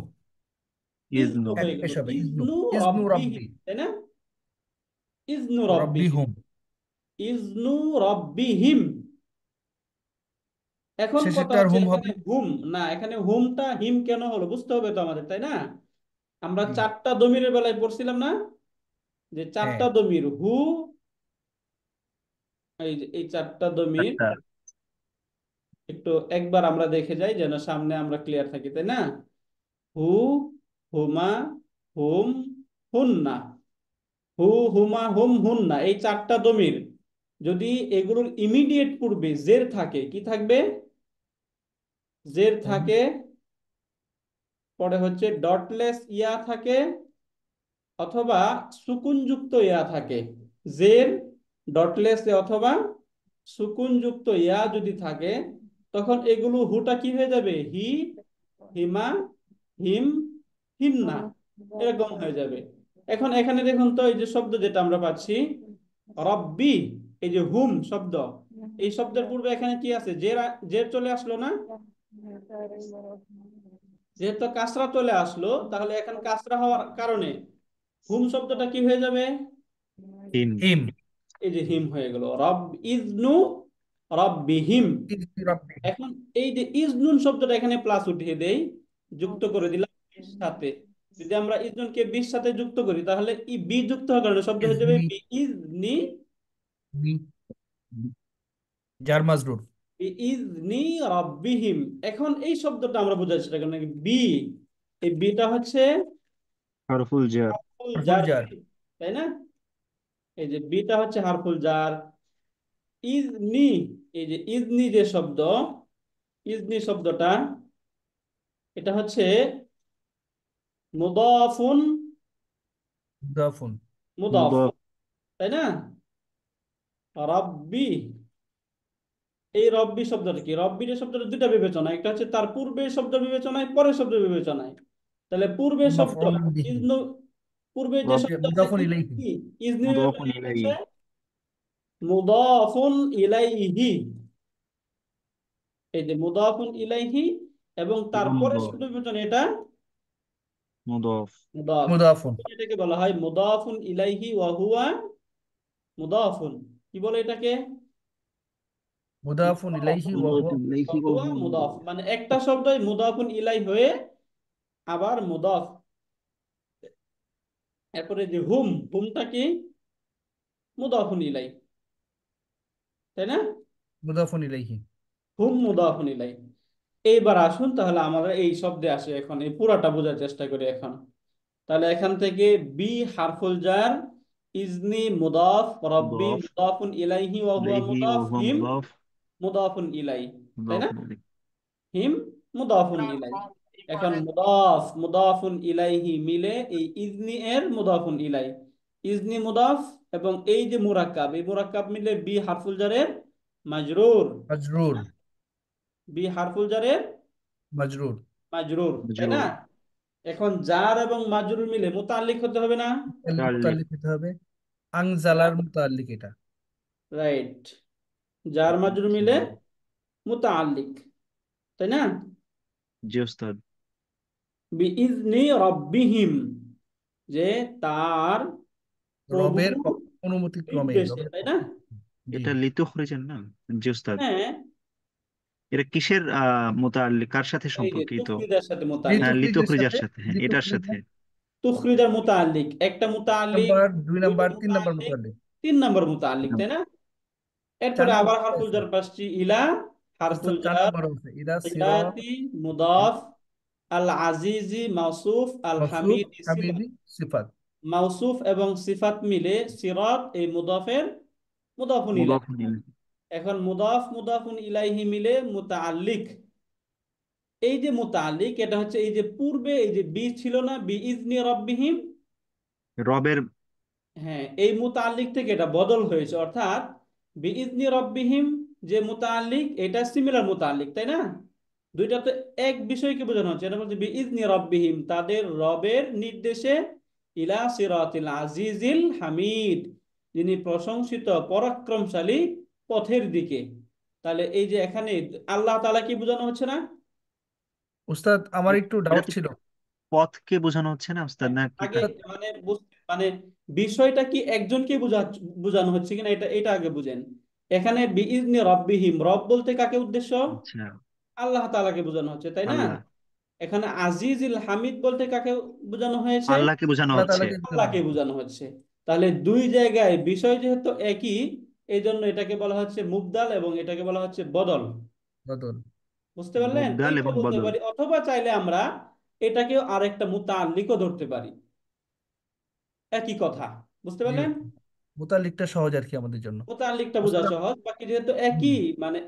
ইজনু ইজনু। এক হয়ে গেল, পেশ হবে ইজনু। ইজনু ইজনু রব্বিহিম, রব্বি। তাই না? ইজনু রব্বি রব্বিহিম, হুম। ইজনু রব্বিহিম। এখন কথা শেষেরটা আর হচ্ছে হুম এখানে হবে। হুম না, এখানে হুমটা হিম কেন হলো বুঝতে হবে তো আমাদের, তাই না? আমরা জি। চারটা দমিরের বেলায় পড়ছিলাম না যে হ্যাঁ। চারটা দমির হু, এই চারটা দমির একটা একটু একবার আমরা দেখে যাই যেন সামনে আমরা ক্লিয়ার থাকি, তাই না? হু, হুমা, হুম, হুন্না। হু, হুমা, হুম, হুন্না, এই চারটা দমির যদি এগুলোর ইমিডিয়েট পূর্বে জের থাকে, কি থাকবে? জের হুম। থাকে, পরে হচ্ছে ডটলেস ইয়া থাকে, অথবা সুকুনযুক্ত ইয়া থাকে। জের, ডটলেস অথবা সুকুনযুক্ত ইয়া যদি থাকে তখন এগুলো হুটা কি হয়ে যাবে? হি, হিমা, হিম, হিন্না, এরকম হয়ে যাবে। এখন এখানে দেখুন তো এই যে শব্দ যেটা আমরা পাচ্ছি রব্বি, এই যে হুম শব্দ, এই শব্দের পূর্বে এখানে কি আছে? জের, জের চলে আসলো না? যেহেতু কাসরা চলে আসলো তাহলে এখন কাসরা হওয়ার কারণে হুম শব্দটা কি হয়ে যাবে? হিম। হিম। এই যে হিম হয়ে গেল রব, ইজনু রব্বিহিম। ইজনি রব্বি। এখন এই যে ইজনুন শব্দটা এখানে প্লাস উঠিয়ে দেই, যুক্ত করে দিলাম বির সাথে। যদি আমরা ইজনুনকে বির সাথে যুক্ত করি তাহলে ই বি যুক্ত হওয়ার কারণে শব্দ হয়ে যাবে ইজনি বি ইজনি, বি জার মাজরুর। বি ইজনি রব্বিহিম। এখন এই শব্দটা আমরা বোঝার চেষ্টা করি নাকি বি, এই বিটা হচ্ছে হরফুল জার। হারফুল হারফুল জার, জার। তাই না? এই যে বিটা হচ্ছে হারফুল জার। ইজনি, এই যে ইজনি যে শব্দ, ইজনি শব্দটা এটা হচ্ছে মুদাফুন, মুদাফুন। মুদাফ, মুদাফ। তাই না? রব্বি, এই রব্বি শব্দটা কি? রব্বি যে শব্দটা দুটা বিবেচনা, একটা হচ্ছে তার পূর্বের শব্দ বিবেচনায়, পরের শব্দ বিবেচনায়। তাহলে পূর্বের শব্দ মাফউলুন বিহি। ইজনু, পূর্বের যে রব শব্দ আছে মুদাফুন ইলাইহি। ইজনি, ইজনির মুদাফুন বিবেচনায় এটা ইলাইহি। হচ্ছে মুদাফুন ইলাইহি। এই যে মুদাফুন ইলাইহি এবং এটা তারপরে মুদাফ। শব্দ বিবেচনা এটা মুদাফ। মুদাফ। মুদাফুন। এটাকে বলা হয় মুদাফুন ইলাইহি ওয়া হুয়া মুদাফুন। কি বলে এটাকে? মুদাফুন ইলাইহি ওয়া মুদাফ হুয়া ইলাইহি ওয়া হুয়া হুয়া মুদাফ, মুদাফ। মানে একটা শব্দই মুদাফুন ইলাই হয়ে আবার মুদাফ। এরপরে যে হুম, হুমটা কি? মুদাফুন ইলাই, তাই না? মুদাফুন ইলাইহি। হুম মুদাফুন ইলাই। এইবার আসুন তাহলে আমরা এই শব্দে আসি, এখন এই পুরাটা বোঝার চেষ্টা করি এখন। তাহলে এখান থেকে বি হারফুল জার, ইজনি মুদাফ, রব্বি মুদাফ মুদাফুন ইলাইহি ওয়া হুয়া ইলাইহি ওয়া মুদাফ, হুয়া হিম মুদাফ। মুদাফুন ইলাই, তাই মুদাফ না? ইলাইহি। হিম মুদাফুন ইলাই। এখন মুদাফ মুদাফুন ইলাইহি মিলে এই ইজনি এর মুদাফুন ইলাই, ইজনি মুদাফ, এবং এই যে মুরাক্কাব, এই মুরাক্কাব মিলে বি হারফুল জারের মাজরুর, মাজরুর। বি হারফুল জারের মাজরুর। মাজরুর, তাই না? মাজরুর। এখন জার এবং মাজরুর মিলে মুতাল্লিক হতে হবে না? মুতাল্লিক। মুতাল্লিক হতে হবে। আনজালার মুতাল্লিক এটা। রাইট, জার মাজরুর মিলে মুতাল্লিক, তাই না? জি ওস্তাদ। বিইজনি রব্বিহিম, যে তার রবের প্রভুর অনুমতি ক্রমে, নির্দেশে, রবের তাই না? পক্ষ। জি। এটা লিতুখরিজান না? জি ওস্তাদ। হ্যাঁ, এটা কিসের মুতাআল্লিক, কার সাথে এই যে সম্পর্কিত? তুখরিদার সাথে মুতাল্লিক। হ্যাঁ, লিতুখরিজের লিতুখরিজার সাথে। সাথে, হ্যাঁ এটার সাথে। লিতুখরিজা তুখরিদার মুতাল্লিক, একটা মুতাল্লিক, নাম্বার, দুই দুইটা নাম্বার, তিন নাম্বার মুতাল্লিক, মুতাল্লিক। তিন নম্বর মুতাল্লিক, তাই না? চার এরপরে আবার নম্বর হারফুল আছে। জার পাচ্ছি ইলা, হারফুল ওস্তাদ চার জার, নম্বর আছে ইদা সিরা। ইয়াতি মুদাফ, আল আজিজি মাউসুফ, আল মসরুফ হামিদি সিফাত। হামিদি সিফাত। মাউসুফ এবং সিফাত মিলে সিরাত, এই মুদাফের মুদাফুন ইলাইহি। মুদাফুন ইলাইহি। এখন মুদাফ মুদাফুন ইলাইহি মিলে মুতাআল্লিক। এই যে মুতাআল্লিক এটা হচ্ছে এই যে পূর্বে এই যে বি ছিল না, বি ইজনি রব্বিহিম, রবের। হ্যাঁ এই মুতাআল্লিক থেকে এটা বদল হয়েছে, অর্থাৎ বি ইজনি রব্বিহিম যে মুতাআল্লিক এটা সিমিলার মুতাআল্লিক, তাই না? দুইটা তো এক বিষয়কে বোঝানো হচ্ছে। এটা বলছে বি ইজনি রব্বিহিম, তাদের রবের নির্দেশে ইলা সিরাতিল আজিজিল হামিদ, যিনি প্রশংসিত পরাক্রমশালী পথের দিকে। তাহলে এই যে এখানে আল্লাহ তাআলা কি বোঝানো হচ্ছে না? উস্তাদ আমার একটু এটা ডাউট তো ছিল। পথকে বোঝানো হচ্ছে না উস্তাদ, না কি আগে উস্তাদ, মানে মানে বিষয়টা কি একজনকে বোঝানো হচ্ছে কিনা এটা এটা আগে বুঝেন। এখানে বিইজনি রব্বিহিম, রব বলতে কাকে উদ্দেশ্য? আচ্ছা, আল্লাহ তাআলাকে বোঝানো হচ্ছে, তাই না? আল্লাহ, এখানে আজিজিল হামিদ বলতে কাকে বোঝানো হয়েছে? আল্লাহকে বোঝানো আল্লাহ হচ্ছে। তাআলাকে বোঝানো আল্লাহকে হচ্ছে। বোঝানো হচ্ছে। তাহলে দুই জায়গায় বিষয় যেহেতু একই, এই জন্য এটাকে বলা হচ্ছে মুবদাল এবং এটাকে বলা হচ্ছে বদল। বদল। বুঝতে পারলেন? মুবদাল এইটা এবং বলতে বদল। পারি, অথবা চাইলে আমরা এটাকেও আরেকটা মুতাআল্লিকও ধরতে পারি, একই কথা। বুঝতে জি পারলেন? উস্তাদ। মুতাল্লিকটা সহজ আর কি আমাদের জন্য। মুতাআল্লিকটা বোঝা উস্তাদ। সহজ, বাকি যেহেতু হুম। একই মানে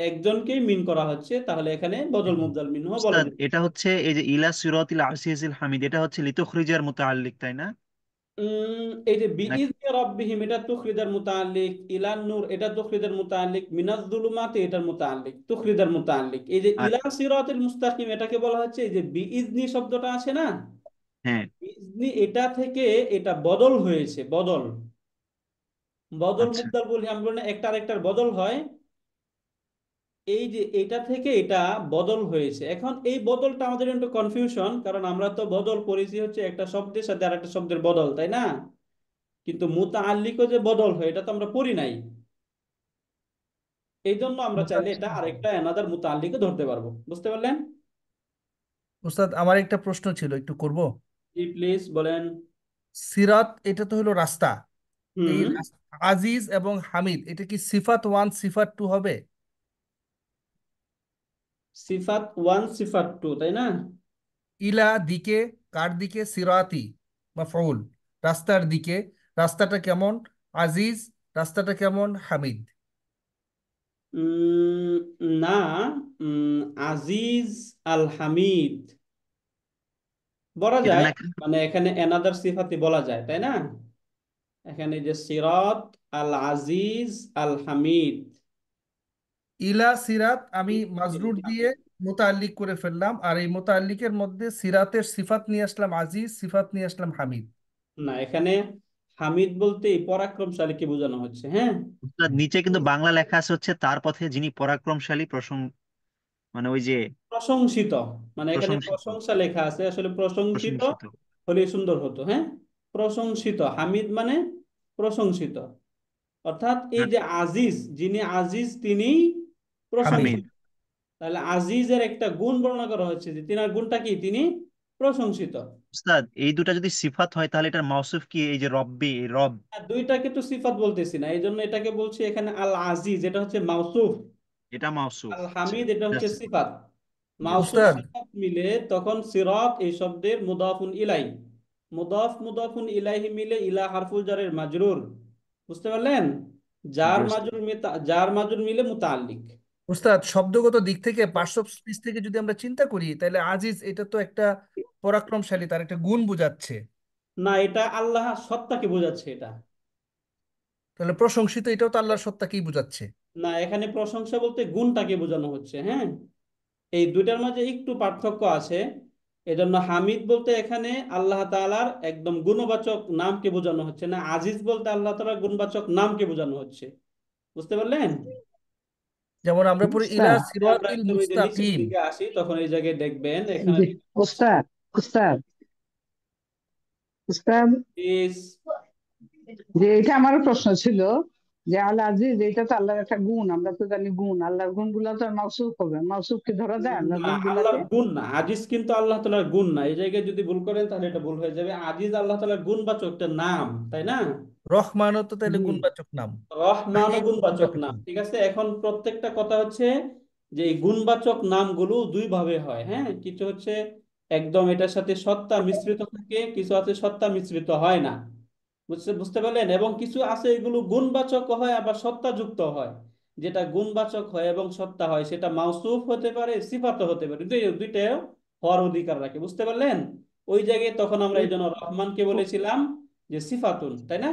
একজনকেই মিন করা হচ্ছে, তাহলে এখানে জি বদল জি। মুবদাল মিন বলা উস্তাদ যেতে এটা পারে। হচ্ছে এই যে ইলা সিরাতিল আজিজিল হামিদ, এটা হচ্ছে লিতুখরিজার মুতাআল্লিক, তাই না? এই যে নাকি? বিইজনি রাব্বিহিম এটা তুখরিদার মুতাআল্লিক, ইলান নূর এটা তুখরিদার মুতাআল্লিক, মিনাজ যুলুমাতি এটার মুতাআল্লিক, তুখরিদার মুতাআল্লিক। এই যে আর ইলা সিরাতিল মুস্তাকিম এটাকে বলা হচ্ছে এই যে বিইজনি শব্দটা আছে না, হ্যাঁ, বিইজনি এটা থেকে এটা বদল হয়েছে, বদল। বদল আচ্ছা, মুবদাল বলি আমরা না, একটা আরেকটার বদল হয়। এই যে এটা থেকে এটা বদল হয়েছে। এখন এই বদলটা আমাদের একটু কনফিউশন, কারণ আমরা তো বদল করেছি হচ্ছে একটা শব্দের সাথে আরেকটা শব্দের বদল, তাই না? কিন্তু মুতাআল্লিকও যে বদল হয় এটা তো আমরা পড়ি নাই। এই জন্য আমরা চাইলে এটা মুতাল্লিক। আরেকটা অ্যানাদার মুতাআল্লিকও ধরতে পারবো। বুঝতে পারলেন? উস্তাদ আমার একটা প্রশ্ন ছিল, একটু করব। জি প্লিজ বলেন। সিরাত এটা তো হলো রাস্তা। এই হুম। আজিজ এবং হামিদ এটা কি সিফাত ওয়ান সিফাত টু হবে? সিফাত ওয়ান সিফাত টু, তাই না? ইলা দিকে, কার দিকে? সিরাতি মাফউল, রাস্তার দিকে। রাস্তাটা কেমন? আজিজ। রাস্তাটা কেমন? হামিদ। উম, না। উম, আজিজ আল হামিদ বলা এটা যায়, নাকি? মানে এখানে অ্যানাদার সিফাতি বলা যায়, তাই না? এখানে যে সিরাত আল আজিজ আল হামিদ, ইলা সিরাত আমি মাজরুর দিয়ে মুতাল্লিক করে ফেললাম, আর এই মুতাল্লিকের মধ্যে সিরাতের সিফাত নিয়ে আসলাম আজিজ, সিফাত নিয়ে আসলাম হামিদ। না, এখানে হামিদ বলতে এই পরাক্রমশালীকে বোঝানো হচ্ছে, হ্যাঁ। উস্তাদ নিচে কিন্তু বাংলা লেখা আছে হচ্ছে তার পথে যিনি পরাক্রমশালী, মানে ওই যে প্রশংসিত, মানে এখানে প্রশংসিত, প্রশংসা লেখা আছে, আসলে প্রশংসিত প্রশংসিত। হলে সুন্দর হতো, হ্যাঁ। প্রশংসিত, হামিদ মানে প্রশংসিত। অর্থাৎ এই আর যে আজিজ, যিনি আজিজ তিনি হামিদ। হামিদ। প্রশংসিত। তাহলে আজিজের একটা গুণ বর্ণনা করা হচ্ছে যে তিনার গুণটা কি, তিনি প্রশংসিত। উস্তাদ এই দুটা যদি সিফাত হয় তাহলে এটার মাউসুফ কি? এই যে রব্বি, এই রব, আর দুইটাকে তো সিফাত বলতেছি না, এই জন্য এটাকে বলছি এখানে আল আজিজ, এটা হচ্ছে মাউসুফ। এটা মাউসুফ। আল আচ্ছা, হামিদ এটা হচ্ছে That's it. Sifat. Yes, মাউসুফ yes. উস্তাদ সিফাত মিলে তখন সিরাত এই শব্দের মুদাফুন ইলাই, মুদাফুন ইলাইহি মিলে ইলা হারফুল জারের মাজরুর। বুঝতে পারলেন? জার বুঝতে মাজরুর জার মাজরুর মিলে মুতাআল্লিক। উস্তাদ শব্দগত দিক থেকে, পার্শ্ব স্পিচ থেকে যদি আমরা চিন্তা করি, তাহলে আজিজ এটা তো একটা পরাক্রমশালী, তার একটা গুণ বোঝাচ্ছে। না, এটা আল্লাহ সত্তাকে বোঝাচ্ছে এটা। তাহলে প্রশংসিত এটাও তো আল্লাহর সত্তাকেই বোঝাচ্ছে। না, এখানে প্রশংসা বলতে গুণটাকে বোঝানো হচ্ছে, হ্যাঁ। এই দুইটার মাঝে একটু পার্থক্য আছে। এজন্য হামিদ বলতে এখানে আল্লাহ তাআলার একদম গুণবাচক নামকে বোঝানো হচ্ছে না, আজিজ বলতে আল্লাহ তাআলার গুণবাচক নামকে বোঝানো হচ্ছে। বুঝতে পারলেন? যেমন আমরা পড়ি ইলা উস্তাদ যদি আমরা সিরাতিল একদম এই যে নিচের মুস্তাকিম। দিকে আসি তখন এই জায়গায় দেখবেন এই এখানে যে উস্তাদ উস্তাদ উস্তাদ ইস, যে এটা আমারও প্রশ্ন ছিল, যে আল আজিজ এটা তো আল্লাহর একটা গুণ, আমরা তো জানি গুণ, আল্লাহর গুণ গুলা তো আর মাওসুফ হবে, মাওসুফ কি ধরা যায় আল্লাহর না, গুণ গুলাকে? আল্লাহর গুণ না, আজিজ কিন্তু আল্লাহ তাআলার গুণ না। এই জায়গায় যদি ভুল করেন তাহলে এটা ভুল হয়ে যাবে। আজিজ আল্লাহ তাআলার গুণবাচক একটা নাম, তাই না? রহমানও তো তাহলে হুম। গুণবাচক নাম। রহমান ও রাহিম গুণবাচক গুণবাচক নাম, নাম। ঠিক আছে। এখন প্রত্যেকটা কথা হচ্ছে যে এই গুণবাচক নামগুলো দুই ভাবে হয়, হ্যাঁ। কিছু হচ্ছে একদম এটার সাথে সত্তা মিশ্রিত থাকে, কিছু আছে সত্তা মিশ্রিত হয় না। বুঝতে পারলেন? এবং কিছু আছে এগুলো গুণবাচক হয় আবার সত্তা যুক্ত হয়। যেটা গুণবাচক হয় এবং সত্তা হয় সেটা মাউসুফ হতে পারে, সিফাতও হতে পারে, দুইটাই হওয়ার অধিকার রাখে। বুঝতে পারলেন? ওই জায়গায় তখন আমরা এই ওই- জন্য রহমানকে ও- বলেছিলাম যে সিফাতুন, তাই না?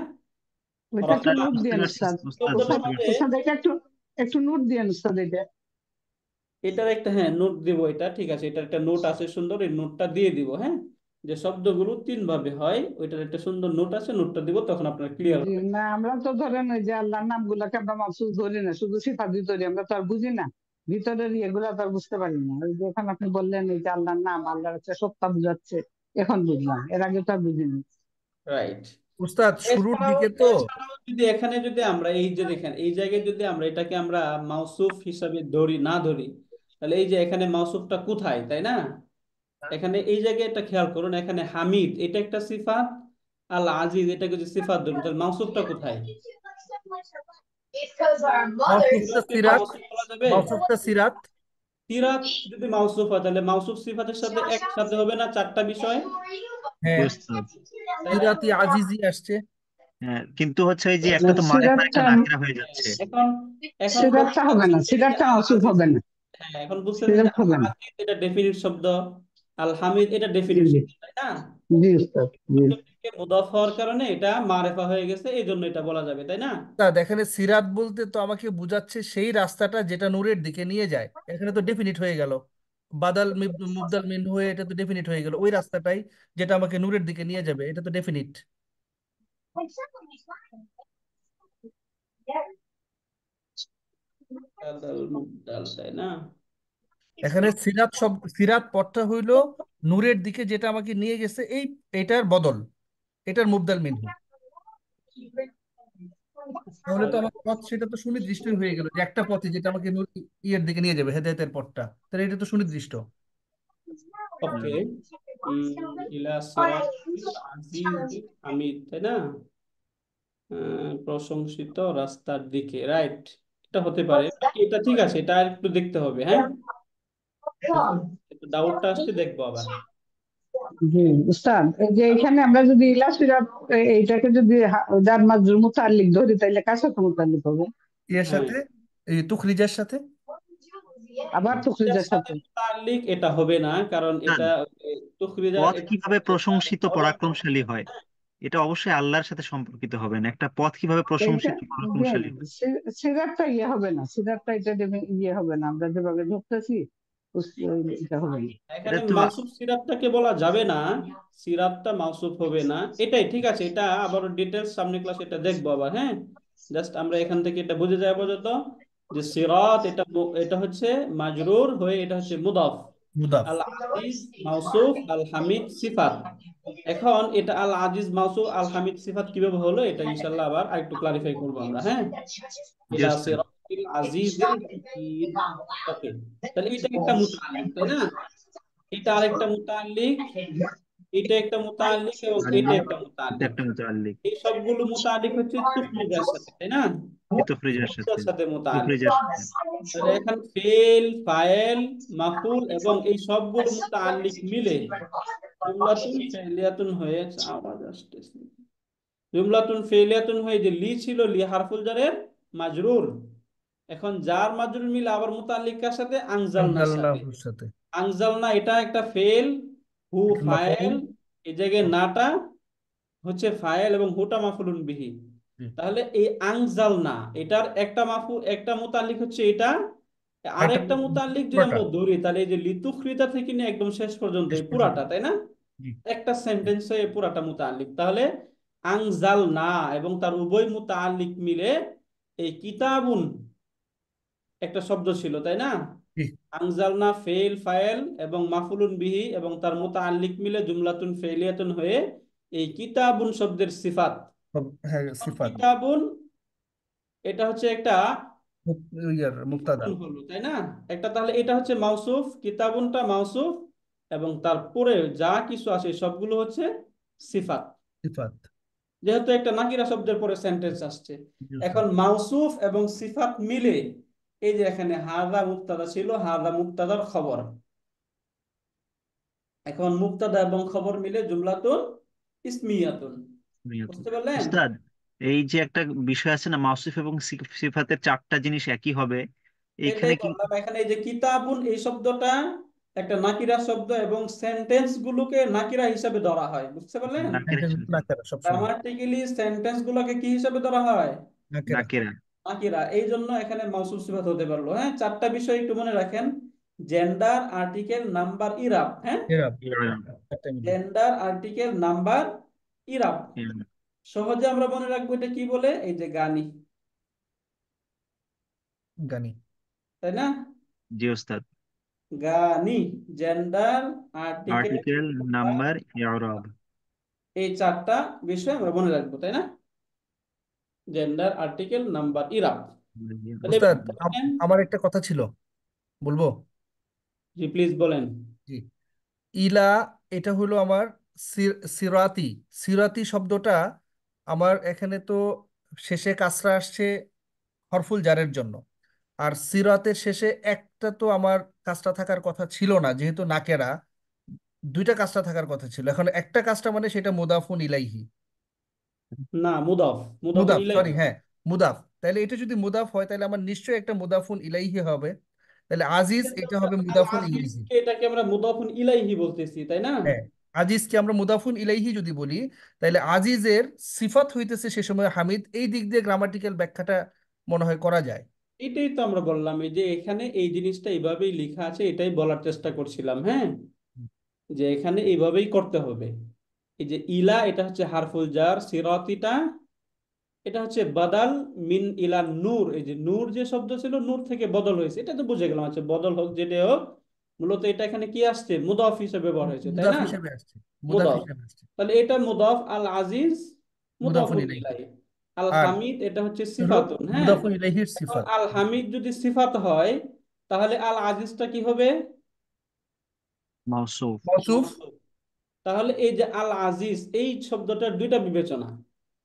ওইটা একটু উস্তাদ রহমান নোট বুঝতে দিয়েন পারছি, উস্তাদ। উস্তাদ শব্দটার উস্তাদ বুঝতে মধ্যে পারছি। উস্তাদ এটা একটু একটু নোট দিয়েন উস্তাদ এটা। এটার একটা, হ্যাঁ, নোট দিব, এটা ঠিক আছে, এটার একটা নোট আছে সুন্দর, এই নোটটা দিয়ে দিব, হ্যাঁ। যে শব্দগুলো তিন ভাবে হয়, ওইটার একটা সুন্দর নোট আছে, নোটটা দিব, তখন আপনার ক্লিয়ার জি হবে। না, আমরা তো ধরেন ওই যে আল্লাহর নামগুলাকে আমরা মাফসুস ধরি না, শুধু সিফাত ধরি, আমরা তো আর বুঝি না ভিতরের ইয়েগুলা তো আর বুঝতে পারি না। ওই যে এখন আপনি বললেন এই যে আল্লাহর নাম, আল্লাহর একটা সত্তা বুঝাচ্ছে, এখন বুঝলাম, এর আগে তো আর বুঝিনি। রাইট। উস্তাদ শুরুর এছাড়াও দিকে তো এছাড়াও যদি এখানে যদি আমরা এই যে দেখেন এই জায়গায় যদি আমরা এটাকে আমরা মাউসুফ হিসাবে ধরি না ধরি, তাহলে এই যে এখানে মাউসুফটা কোথায়, তাই না? এখানে এই জায়গায় একটা খেয়াল করুন, এখানে হামিদ এটা একটা সিফাত, আল আজিজ এটাকে যদি সিফাত ধরুন, তাহলে মাউসুফটা কোথায়? মাউসুফটা সিরাতকে কি সিরাত, মাউসুফ বলা যাবে? মাউসুফটা সিরাত। সিরাত যদি মাউসুফ হয়, তাহলে মাউসুফ সিফাতের সাথে একসাথে হবে না চারটা বিষয়, হ্যাঁ, জি উস্তাদ। তাই না? সিরাতি আজিজি আসছে। হ্যাঁ, কিন্তু হচ্ছে ওই যে তো একটা তো মারিফা একটা সিরাতটা, নাকিরা হয়ে হ্যাঁ, যাচ্ছে। এখন এখন সিরাতটা কথা হবে হচ্ছে না, এই যে সিরাতটা আল মাফসুস আজিজ, হবে না, হ্যাঁ এখন বুঝতেছি যে সিরাত আল হবে না। আজিজ এটা ডেফিনিট শব্দ, আল হামিদ এটা জি ডেফিনিট জি শব্দ, তাই না? জি উস্তাদ, জি। চতুর্দিকে মুদাফ হওয়ার কারণে এটা মারেফা হয়ে গেছে, এই জন্য এটা বলা যাবে, তাই না? তা এখানে সিরাত বলতে তো আমাকে বুঝাচ্ছে সেই রাস্তাটা যেটা নূরের দিকে নিয়ে যায়, এখানে তো ডেফিনিট হয়ে গেল। বাদাল মুবদাল মিন হয়ে এটা তো ডেফিনিট হয়ে গেল, ওই রাস্তাটাই যেটা আমাকে নূরের দিকে নিয়ে যাবে, এটা তো ডেফিনিট। মুবতাদাল মুবদাল, তাই না? এখানে সিরাত সব, সিরাত পথটা হইলো নূরের দিকে যেটা আমাকে নিয়ে গেছে, এই এটার বদল, এটার মুবদাল মিনহু। তাহলে তো আমার পথ সেটা তো সুনির্দিষ্ট হয়ে গেল, যে একটা পথে যেটা আমাকে ইয়ের দিকে নিয়ে যাবে, হেদায়েতের পথটা, তাহলে এটা তো সুনির্দিষ্ট। ওকে। হুম। ইলা সিরাতিল আজিজিল হামিদ, তাই না? প্রশংসিত রাস্তার দিকে, রাইট। এটা হতে পারে, বাকি এটা ঠিক আছে, এটা আর একটু দেখতে হবে, হ্যাঁ। একটু ডাউটটা আসতে দেখবো আবার। জি উস্তাদ, এই যে এখানে আমরা যদি ইলা সিরাত এইটাকে যদি জার মাজরুর মুতাল্লিক ধরি, তাইলে কার সাথে মুতাল্লিক হবে? এর হ্যাঁ, সাথে, এই তুখরিজার সাথে। আবার এটার তুখরিজের সাথে সাথে? মুতাল্লিক এটা হবে না, কারণ না, এটা তুখরিজা পথ এটা কিভাবে প্রশংসিত হওয়ার কথা। পরাক্রমশালী হয়, এটা অবশ্যই আল্লাহর সাথে সম্পর্কিত হবে না। একটা পথ কিভাবে এইটা প্রশংসিত যে পরাক্রমশালী হয়। সিরাতটা ইয়ে হবে না, সিরাতটা এটা ইয়ে হবে না, আমরা যেভাবে ধরতেছি এটা হবে না। এটা এখানে তো মাউসুফ সিরাতটাকে বলা যাবে না, সিরাতটা মাউসুফ হবে না, এটাই ঠিক আছে। এটা আবার ডিটেলস সামনে ক্লাসে এটা দেখবো আবার, হ্যাঁ। জাস্ট আমরা এখান থেকে এটা বুঝে যাওয়া পর্যন্ত যে সিরাত এটা এটা হচ্ছে মাজরুর হয়ে, এটা হচ্ছে মুদাফ, মুদাফ। আল আজিজ মাউসুফ, আল হামিদ সিফাত। এখন এটা আল আজিজ মাউসুফ আল হামিদ সিফাত কিভাবে হলো, এটা ইনশাআল্লাহ আবার আরেকটু ক্লারিফাই করবো আমরা, হ্যাঁ। জি ইলা উস্তাদ। সিরাতিল আজিজিল হামিদ। ওকে, তাহলে এটা একটা মুতাআল্লিক, তাই না? এটা আরেকটা মুতাআল্লিক, এটা একটা মুতাআল্লিক, এবং আর এটা এই একটা এটা মুতাআল্লিক। একটা মুতাআল্লিক এই সবগুলো মুতাআল্লিক হচ্ছে তুফরিজার সাথে, তাই না? ইতফরিজার সাথে, তুফরিজার সাথে মুতাআল্লিক। ইফরিজার সাথে। তাহলে এখন ফেল, ফায়েল, মাফুল এবং এই সবগুলো মুতাআল্লিক মিলে জুমলাতুন ফেলিয়াতুন হয়ে, আওয়াজ আসতেছে, জুমলাতুন ফেলিয়াতুন হয়ে যে লি ছিল, লি হারফুল জারের মাজরুর, এখন জার মাজরুর মিলে আবার মুতাআল্লিক কার সাথে? আনজালনার সাথে। আনজালনাহুর সাথে। আনজালনা এটা একটা ফেল, হু এটা ফায়েল, মাফউল। এই জায়গায় নাটা হচ্ছে ফায়েল এবং হুটা মাফুলুন বিহি। জি। তাহলে এই আনজালনা এটার একটা মাফু, একটা মুতাল্লিক হচ্ছে এটা, আর আরেকটা একটা মুতাল্লিক যদি পুরাটা আমরা ধরি, তাহলে এই যে লিতুখরিতা থেকে নিয়ে একদম শেষ পর্যন্ত শেষ এই পর্যন্ত। পুরাটা, তাই না? জি। একটা সেন্টেন্সে এই পুরাটা মুতাল্লিক। তাহলে আনজালনা এবং তার উভয় মুতাল্লিক মিলে এই কিতাবুন একটা শব্দ ছিল, তাই না? জি। আনজালনা ফেল, ফায়েল এবং মাফুলুন বিহি এবং তার মুতাআল্লিক মিলে জুমলাতুন ফেলিয়াতুন হয়ে এই কিতাবুন শব্দের সিফাত। হ্যাঁ, এখন সিফাত। কিতাবুন এটা হচ্ছে একটা ইয়ার মুক্তাদা। গুণ হলো, তাই না? একটা, তাহলে এটা হচ্ছে মাউসুফ, কিতাবুনটা মাউসুফ, এবং তারপরে যা কিছু আছে সবগুলো হচ্ছে সিফাত, সিফাত। যেহেতু একটা নাকিরা শব্দের পরে সেন্টেন্স আসছে। জি এখন উস্তাদ। মাউসুফ এবং সিফাত মিলে এই যে এখানে হাদা মুক্তাদা ছিল, হাদা মুক্তাদার খবর, এখন মুক্তাদা এবং খবর মিলে জুমলাতুন ইসমিয়াতুন। বুঝতে পারলেন? উস্তাদ, এই যে একটা বিষয় আছে না, মাউসুফ এবং সিফাতের চারটা জিনিস একই হবে, এইখানে এটাই কি? বললাম, এখানে এই যে কিতাবুন এই শব্দটা একটা নাকিরা শব্দ এবং সেন্টেন্স গুলোকে নাকিরা হিসাবে ধরা হয়, বুঝতে পারলেন? নাকের হিসেবে, নাকেরা সবসময় গ্রামাটিক্যালি সেন্টেন্স গুলোকে কি হিসাবে ধরা হয়? নাকেরা। নাকেরা। নাকিরা। এই জন্য এখানে মাউসুফ সিফাত হতে পারলো, হ্যাঁ। চারটা বিষয় একটু মনে রাখেন, জেন্ডার আর্টিকেল নাম্বার ইরাব, হ্যাঁ, এরাব, ইরাব, একটা মিলে জেন্ডার আর্টিকেল নাম্বার ইরাব। ইরাব। সহজে আমরা মনে রাখবো এটা কি বলে, এই যে গানি, গানি। তাই না? জি ওস্তাদ। গানি, gender article article number, number ইরাব। এই চারটা বিষয় আমরা মনে রাখবো, তাই না? জেন্ডার আর্টিকেল নাম্বার ইরাব। তাহলে এবার উস্তাদ, বলেন। আমার একটা কথা ছিল, বলবো? জি প্লিজ বলেন। জি। ইলা, এটা হলো আমার সিরাতি। সিরাতি শব্দটা আমার এখানে তো শেষে কাসরা আসছে হরফুল জারের জন্য। আর সিরাতের শেষে একটা তো আমার কাজটা থাকার কথা ছিল না, যেহেতু নাকেরা। দুইটা কাজটা থাকার কথা ছিল, এখন একটা কাজটা মানে সেটা মুদাফুন ইলাইহি। না, মুদাফ, মুদাফুন মুদাফ, সরি, ইলাইহি। হ্যাঁ, মুদাফ। তাহলে এটা যদি মুদাফ হয় তাহলে আমার নিশ্চয়ই একটা মুদাফুন ইলাইহি হবে। তাহলে আজিজ এটা হবে আল মুদাফুন ইলাইহি। আজিজকে এটাকে আমরা মুদাফুন ইলাইহি বলতেছি, তাই না? হ্যাঁ, আজিজকে আমরা মুদাফুন ইলাইহি যদি বলি, তাহলে আজিজের সিফাত হইতেছে সে সময় হামিদ। এই দিক দিয়ে গ্রামাটিক্যাল ব্যাখ্যাটা মনে হয় করা যায়। এটাই তো আমরা বললাম, এই যে এখানে এই জিনিসটা এইভাবেই লেখা আছে, এটাই বলার চেষ্টা করছিলাম, হ্যাঁ, যে এখানে এইভাবেই করতে হবে। এই যে ইলা, এটা হচ্ছে হারফুল জার, সিরাতিটা এটা হচ্ছে বাদাল মিন ইলা নূর। এই যে নূর যে শব্দ ছিল, নূর থেকে বদল হয়েছে, এটা তো বুঝে গেলাম। আচ্ছা, বদল হোক যেটা হোক, মূলত এটা এখানে কি আসছে, মুদাফ হিসেবে ব্যবহার হয়েছে, তাই মুদাফ না? হিসেবে আসছে, মুদাফ মুদাফ। হিসেবে আসছে। তাহলে এটা মুদাফ, আল আজিজ মুদাফুন মুদাফুন ইলাইহি। ইলাইহি, আল আর হামিদ এটা হচ্ছে হলো সিফাতুন, হ্যাঁ। মুদাফুন ইলাইহির এখন সিফাত। আল হামিদ যদি সিফাত হয়, তাহলে আল আজিজটা কি হবে? মাউসুফ। মাওসুফ। মাওসুফ। তাহলে এই যে আল আজিজ, এই শব্দটার দুইটা বিবেচনা।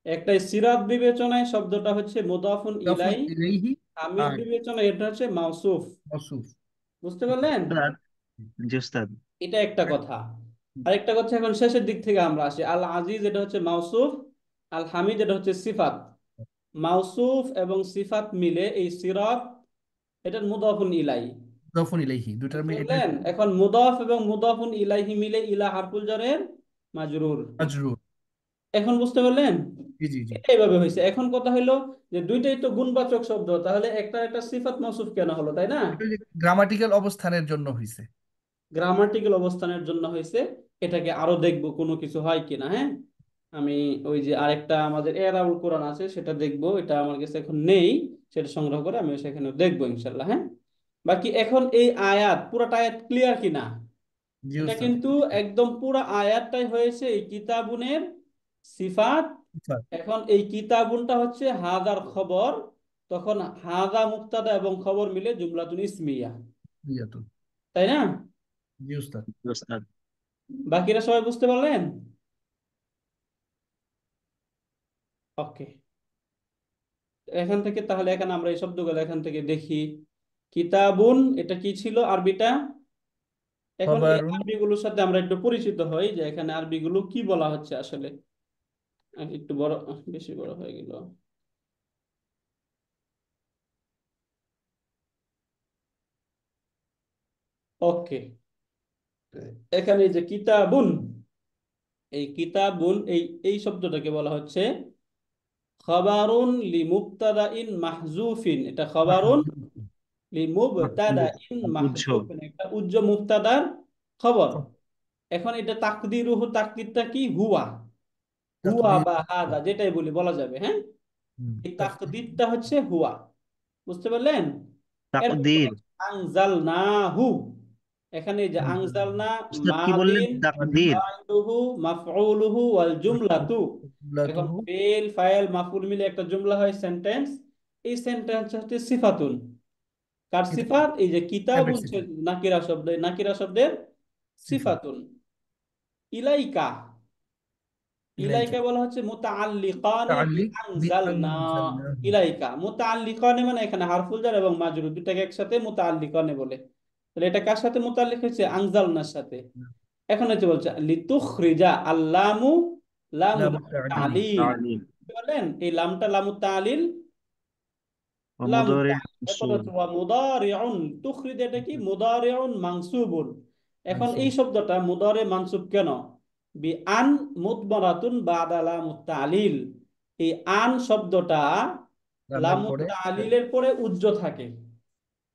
একটা সিরাত বিবেচনায় শব্দটা হচ্ছে মুদাফুন মুদাফুন ইলাই, ইলাইহি। হামিদ আর বিবেচনায় এটা হচ্ছে মাওসুফ। মাওসুফ। বুঝতে পারলেন? উস্তাদ, জি ওস্তাদ। এটা একটা কথা। আরেকটা কথা, এখন শেষের দিক থেকে আমরা আসি। আল আজিজ এটা হচ্ছে মাওসুফ, আল হামিদ এটা হচ্ছে সিফাত। মাওসুফ এবং সিফাত মিলে এই সিরাত, এটার মুদাফুন ইলাই। মুদাফুন ইলাইহি দুটার বুঝতে এটা পারলেন? এখন মুদাফ এবং মুদাফুন ইলাইহি মিলে ইলা হারফুল জারের মাজরুর। মাজরুর। এখন বুঝতে পারলেন? জি, জি, জি। এটা এইভাবে হয়েছে। এখন কথা হলো যে দুইটাই তো গুণবাচক শব্দ, তাহলে একটা একটা সিফাত মৌসুফ কেন হলো, তাই না? এটা গ্রামাটিক্যাল অবস্থানের জন্য হইছে। গ্রামাটিক্যাল অবস্থানের জন্য হয়েছে। এটাকে আরো দেখবো কোনো কিছু হয় কিনা, হ্যাঁ। আমি ওই যে আরেকটা আমাদের এরাউল কোরআন আছে, সেটা দেখবো। এটা আমার কাছে এখন নেই, সেটা সংগ্রহ করে আমি সেখানে দেখবো ইনশাল্লাহ, হ্যাঁ। বাকি এখন এই আয়াত, পুরাটা আয়াত ক্লিয়ার কিনা? জি এটা ওস্তাদ। কিন্তু একদম পুরা আয়াতটাই হয়েছে এই কিতাবুনের সিফাত। সিফাত। এখন এই কিতাবুনটা হচ্ছে হাদার খবর, তখন হাদা মুক্তাদা এবং খবর মিলে জুমলাতুন ইসমিয়া, ইয়াতুন। তাই না? জি ওস্তাদ। জি ওস্তাদ। বাকিরা সবাই বুঝতে পারলেন? ওকে। এখান থেকে তাহলে এখন আমরা এই শব্দগুলো এখান থেকে দেখি। কিতাবুন এটা কি ছিল আরবিটা? এখন এই খবরুন। আরবিগুলোর সাথে আমরা একটু পরিচিত হই, যে এখানে আরবিগুলো কি বলা হচ্ছে আসলে। একটু বড়, বেশি বড় হয়ে গেল। ওকে। এখানে এই যে কিতাবুন, এই কিতাবুন, এই এই শব্দটাকে বলা হচ্ছে খবরুন লি মুবতাদাইন মাহজুফিন। এটা খবরুন মাহজুফ। লি মুবতাদাইন উৎসব। মাহজুফিন, একটা উজ্জ মুবতাদার খবর। এখন এটা তাকদিরুহু, তাকদিরটা কি? হুয়া, হুয়া তাকদীর। বা হাদা যেটাই বলি বলা যাবে, হ্যাঁ। এই তাকদীর। তাকদিরটা হচ্ছে হুয়া। বুঝতে পারলেন? এরপর তাকদীর। আনজালনাহু, এখানে এই যে আনজালনা উস্তাদ কি বললেন? মাদিন, মাদি। তাকদীর। ফাইলুহু মাফউলুহু ওয়াল জুমলাতু। এখন জুমলাতুহু। ফেল ফাইল মাফউল মিলে একটা জুমলা হয়, সেন্টেন্স। এই সেন্টেন্স হচ্ছে সিফাতুন। কার কিতাব। সিফাত? এই যে কিতাব কিতাবের হচ্ছে সিফাত। নাকিরা শব্দ, এই নাকিরা শব্দের সিফাত। সিফাতুন। ইলাইকা, ইলাইকা। ইলাইকা বলা হচ্ছে মুতাআল্লিকানে বি তাআল্লিক আনজালনা। বিআনজালনাহু। ইলাইকা মুতাআল্লিকানে মানে এখানে হারফুল জার এবং মাজরুর দুটাকে একসাথে মুতাআল্লিকানে বলে। তাহলে এটা কার সাথে মুতাআল্লিক হয়েছে? আনজালনার সাথে। এখন হচ্ছে বলছে লিতুখরিজা, আল্লামু লামু লামু তাআলিল। তালিল। তালিম। বুঝতে পারলেন? এই লামটা লামু তালিল, ও লামু মুদারে তালিল। এরপর মানসুব। হচ্ছে ওয়া মুদারিউন, তুখরিজ এটা কি? মুদারিউন মানসুবুন। এখন এই মানসুব। শব্দটা মুদারে মানসুব কেন? বি আন মুদমারাতুন বাদা লামুত তালিল। এই আন শব্দটা লামের লামুত পরে। তালিলের পরে উজ্জ থাকে।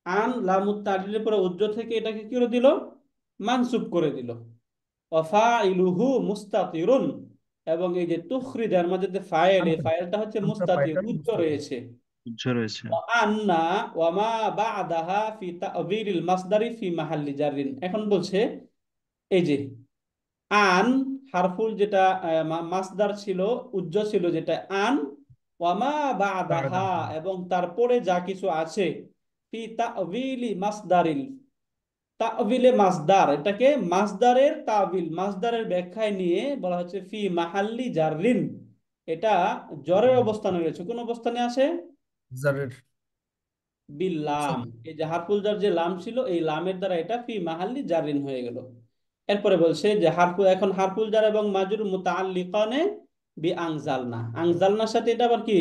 আন লামুত তালিলের পরে উজ্জ থেকে এটাকে কি করে দিল, মানসুব করে দিল। ওয়াফাইলুহু মুস্তাতিরুন, এবং এই যে তুখরিজার মধ্যে যে ফাইল, এই আমটা ফাইলটা হচ্ছে আমটা মুস্তাতির, পাইটা উজ্জ মুস্তাফিজ। রয়েছে। উজ্জ রয়েছে। আন্না ওয়ামা বা'দাহা ফি তা'বিরিল মাসদারি ফি মাহাল্লি জারিন। এখন বলছে এই যে আন হারফুল যেটা মাসদার ছিল, উজ্জ ছিল যেটা আন, ওয়ামা বা'দাহা, বাদাহা এবং তারপরে যা কিছু আছে, ফি তা'বিলি মাসদারিল, তাবিলে মাসদার, এটাকে মাসদারের তাবিল, মাসদারের ব্যাখ্যায় নিয়ে বলা হচ্ছে ফি মাহাল্লি জাররিন, এটা জ্বরের অবস্থানে রয়েছে। কোন অবস্থানে আছে? জারের বিল্লাম। সরি এই যে হারফুল জার যে লাম ছিল, এই লামের দ্বারা এটা ফি মাহাল্লি জাররিন হয়ে গেল। এরপরে বলছে যে এখন হারফুল জার এবং মাজরুর মুতাআল্লিকানে বি আনজালনা, আনজালনার সাথে এটা আবার কি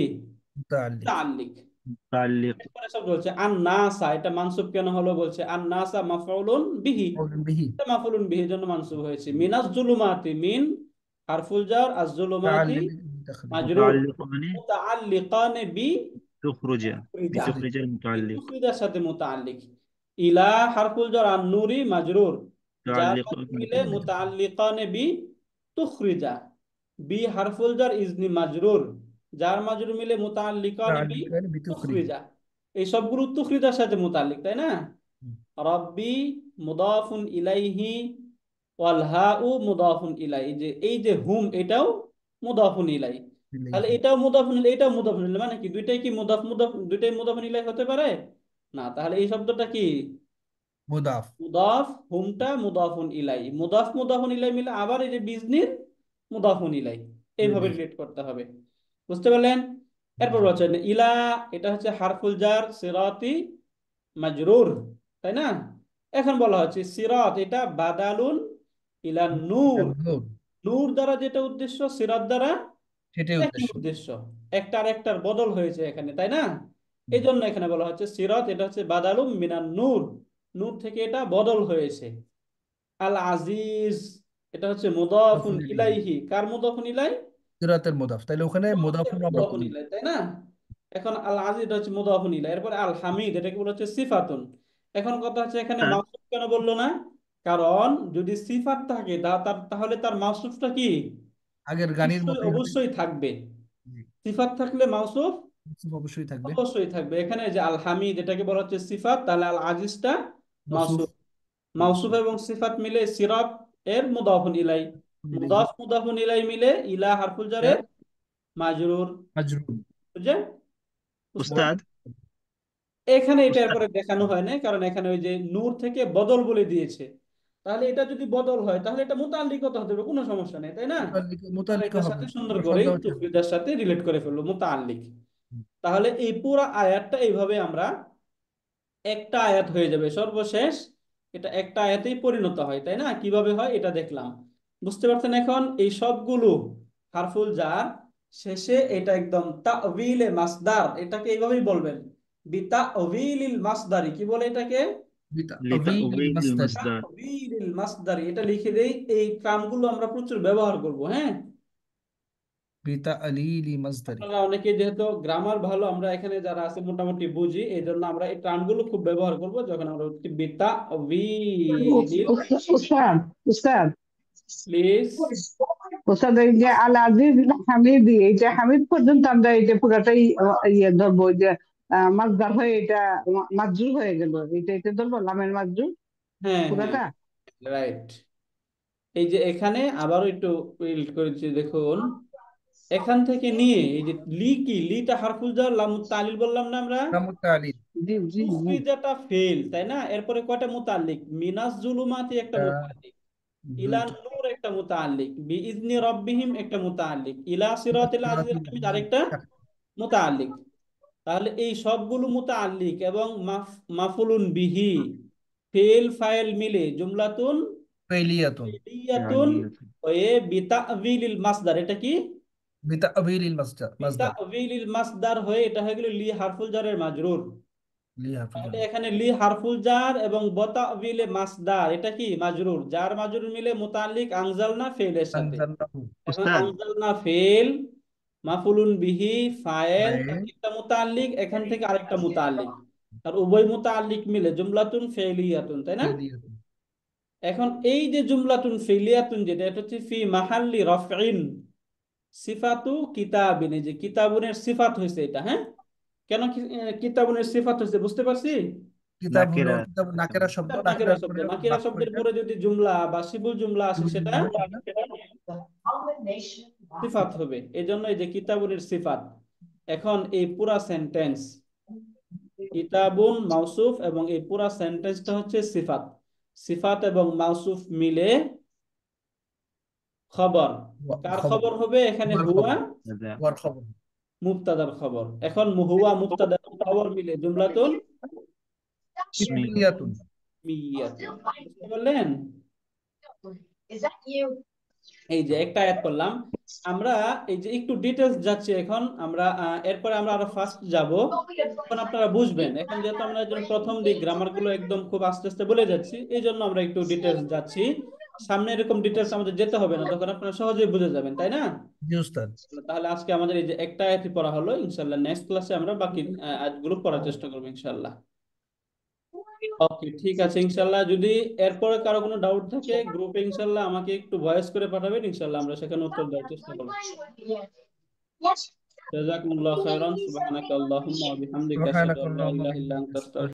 মুতাআল্লিক মুতাআল্লিক। মুতাআল্লিক। এরপরে সব বলছে আন নাসা, এটা মানসুব কেন হলো, বলছে আন নাসা মাফউলুন বিহি, মাফউলুন বিহি এটা মাফউলুন বিহির জন্য মানসুব হয়েছে। মিনাজ জুলুমাতি, মিন হারফুল জার, আজ জুলুমাতি মুতাআল্লিক বিতাখরিজ মাজরুর, মুতাআল্লিক মানে মুতাআল্লিকানে বি তুখরুজা, তুখরিজা, বিতুখরিজার এই মুতাআল্লিক। তুখরিজার সাথে মুতাআল্লিক। ইলা হারফুল জার আন নূরি মাজরুর, যার মুতাআল্লিক মাজরুর মিলে বিতাখরিজ মুতাআল্লিকানে বি তুখরিজা। বি হারফুল জার ইজনি মাজরুর, যার মাজরুর মিলে মুতাআল্লিকানে বি মুতাআল্লিকান বিতাখরিজ। তুখরিজা। এই সবগুলো তুখরিজার সাথে মুতাআল্লিক, তাই না? রব্বি মুদাফুন ইলাইহি ওয়াল হাউ মুদাফুন ইলাই, এই যে হুম, এটাও মুদাফুন ইলাই। তাহলে ইলাইহি এটাও মুদাফুন ইলাই, এটাও মুদাফুন ইলাই, মানে কি দুইটাই কি দুইটাই মুদাফুন ইলাই হতে পারে? না। তাহলে এই শব্দটা কি মুদাফ মুদাফ, হুমটা মুদাফুন ইলাই, মুদাফ মুদাফুন ইলাই মিলে আবার এই যে বিজনির মুদাফুন ইলাই, এইভাবে ইলাইহি রিলেট করতে হবে। বুঝতে পারলেন? এরপর বলছেন ইলা, এটা হচ্ছে হারফুল জার সিরাতি মাজরুর, তাই না? এখন বলা হচ্ছে সিরাত, এটা বাদালুন ইলা নূর, নূর নূর দ্বারা যেটা উদ্দেশ্য, সিরাত দ্বারা সেটাই একই উদ্দেশ্য। উদ্দেশ্য, একটার একটার বদল হয়েছে এখানে, তাই না? এই জন্য এখানে বলা হচ্ছে সিরাত, এটা হচ্ছে বাদালুম মিনান নূর, নূর থেকে এটা বদল হয়েছে। আল আজিজ, এটা হচ্ছে মুদাফুন মুদাফুন ইলাইহি ইলাইহি, কার মুদাফুন ইলাই? সিরাতের মুদাফ, তাইলে ওখানে মুদাফের মুদাফুন আমরা মুদাফুন বলি। ইলাই, তাই না? এখন আল আজিজ এটা হচ্ছে মুদাফুন ইলাই। এরপর আল হামিদ, এটাকে বলা হচ্ছে সিফাতুন। এখন কথা হচ্ছে এখানে হ্যাঁ, মাউসুফ কেন বললো না? কারণ যদি সিফাত থাকে তাহলে তার মাউসুফটা কি আগের গানির অবশ্যই মতোই হবে। অবশ্যই থাকবে। জি, সিফাত থাকলে মাউসুফ মাউসুফ অবশ্যই থাকবে। অবশ্যই থাকবে। এখানে যে আল হামিদ, এটাকে বলা হচ্ছে সিফাত, তাহলে আল আজিজটা মাউসুফ মাউসুফ। মাউসুফ এবং সিফাত মিলে সিরাত এর মুদাফুন ইলাই, ইলাইহি মুদাফ মুদাফুন ইলাই মিলে ইলা হারফুল জারের তার মাজরুর। মাজরুর। বুঝছেন? বুঝতে উস্তাদ। এখানে এটা উস্তাদ, এরপরে দেখানো হয় না, কারণ এখানে ওই যে নূর থেকে বদল বলে দিয়েছে। তাহলে এটা যদি বদল হয় তাহলে এটা মুতাআল্লিক হতে হবে, কোনো সমস্যা নেই, তাই না? তাহলে মুতাল্লিকা এটার হবে, সাথে সুন্দর পুরো করেই শব্দ হচ্ছে। তুফরিদার সাথে রিলেট করে ফেললো মুতাআল্লিক। তাহলে এই পুরা আয়াতটা এইভাবে আমরা একটা আয়াত হয়ে যাবে সর্বশেষ, এটা একটা আয়াতেই পরিণত হয়, তাই না? কিভাবে হয় এটা দেখলাম। বুঝতে পারছেন? এখন এই সবগুলো হারফুল জার শেষে এটা একদম তা'বিলে মাসদার, এটাকে এইভাবেই বলবেন, বিতা'বিলিল মাসদারি, কি বলে এটাকে? বিতা'বিলিল লিতাউবিল মাসদার। মাসদার। তা'বিলিল মাসদারি, এটা লিখে দেই। এই ট্রামগুলো আমরা প্রচুর ব্যবহার করব, হ্যাঁ? বিতা'লিলি মাসদারি। আপনারা অনেকে যেহেতু গ্রামার ভালো, আমরা এখানে যারা আছে মোটামুটি বুঝি, এই জন্য আমরা এই টার্মগুলো খুব ব্যবহার করব যখন আমরা বিতা'বিলিল। উস্তাদ, উস্তাদ, প্লিজ। ওস্তাদ, এই যে আল আজিজ হামিদি, এই যে হামিদ পর্যন্ত আমরা এই যে পুরাটাই ইয়ে ধরবো, ওই যে মাজদার হয়ে এটা মাজরুর হয়ে গেল, এটা ধরবো লামের মাজরুর হ্যাঁ হ্যাঁ, পুরাটা। রাইট। এই যে এখানে আবারও একটু উল্লেখ করেছি, দেখুন এখান থেকে নিয়ে এই যে লি, কি লিটা হারফুল জার, লামুত তালিল বললাম না আমরা? লামুত তালিল জি জি জি। তুফরিদাটা ফেল, তাই না? এরপরে কয়টা মুতাল্লিক? মিনাজ জুলুমাতি একটা মুতাল্লিক, ইলা দুইটা নূর একটা মুতাল্লিক, বিইজনি রাব্বিহিম একটা মুতাল্লিক, ইলা সিরাতিল আজিজিল সিরাতিল হামিদ আজিজ আরেকটা মুতাল্লিক। তাহলে এই সবগুলো মুতাল্লিক এবং মাফুলুন বিহি, ফেল ফাইল মিলে জুমলাতুন ফাইলিয়াতুন ফেলিয়াতুন আলিয়াত। হয়ে বিতা'বিলিল মাসদার, এটা কি বিতা'বিলিল মাসদার। বিতা'বিলিল মাসদার হয়ে এটা হয়ে গেল লি হারফুল জারের মাজরুর। লি হাফিজ। তাহলে এখানে লি হারফুল জার এবং বতা'বিলে মাসদার, এটা কি মাজরুর, যার মাজরুর মিলে মুতাল্লিক আনজালনা ফেলের সাথে। আনজালনাহু এখন উস্তাদ, আনজালনা ফেল, মাফুলুন বিহি ফাইল, ফাইল একটা মুতাল্লিক, এখান থেকে আরেকটা মুতাল্লিক। আর উভয় মুতাআল্লিক মিলে জুমলাতুন ফেইলিয়াতুন, তাই না? ফেলিয়াতুন। এখন এই যে জুমলাতুন ফেইলিয়াতুন যেটা, এটা হচ্ছে ফি মাহাল্লি রাফইন সিফাতু কিতাবিন, এই যে কিতাবুনের সিফাত হয়েছে এটা, হ্যাঁ? কেন কিতাবুনের সিফাত হয়েছে বুঝতে পারছি? কিতাব হলো নাকেরা কিতাব নাকেরা শব্দ, কিতাব নাকিরা নাকেরার শব্দ, পরে নাকিরা বাক্য শব্দের এটা পরে যদি জুমলা বা শিবুল জুমলা আসে শিবুল সেটা জুমলা সেটা সিফাত হবে। এই জন্য এই যে কিতাবুনের সিফাত। এখন এই পুরা সেন্টেন্স কিতাবুন মাউসুফ এবং এই পুরা সেন্টেন্সটা হচ্ছে সিফাত। সিফাত এবং মাউসুফ মিলে খবর। কার খবর, খবর হবে এখানে? হুয়ার হুয়া খবর, হুয়ার খবর। মুবতাদার খবর। এখন হুয়া মুবতাদার খবর মিলে জুমলাতুন ইসমি। ইসমিয়াতুন। মিয়াতুন। বুঝতে পারলেন? এই যে একটা আয়াত করলাম আমরা, এই যে একটু ডিটেলস যাচ্ছি এখন আমরা, এরপরে আমরা আরো ফাস্ট যাব, তখন আপনারা বুঝবেন। এখন যেহেতু আমরা একজন প্রথম দিক গ্রামার গুলো একদম খুব আস্তে আস্তে বলে যাচ্ছি, এই জন্য আমরা একটু ডিটেলস যাচ্ছি। সামনে এরকম ডিটেলস আমাদের যেতে হবে না, তখন আপনারা সহজেই বুঝে যাবেন, তাই না? জি উস্তাদ। তাহলে আজকে আমাদের এই যে একটা আয়াতই পড়া হলো, ইনশাল্লাহ নেক্সট ক্লাসে আমরা বাকি আয়াতগুলো পড়ার চেষ্টা করবো ইনশাল্লাহ। ওকে, ঠিক আছে ইনশাল্লাহ। যদি এরপরে কারো কোনো ডাউট থাকে গ্রুপে ইনশাল্লাহ আমাকে একটু ভয়েস করে পাঠাবেন, ইনশাল্লাহ আমরা সেখানে উত্তর দেওয়ার চেষ্টা করবো। জাযাকুমুল্লাহু খাইরান, সুবহানাকা আল্লাহুম্মা ওয়া বিহামদিকা আশহাদু আল্লা ইলাহা ইল্লা আনতা আস্তাগফিরুকা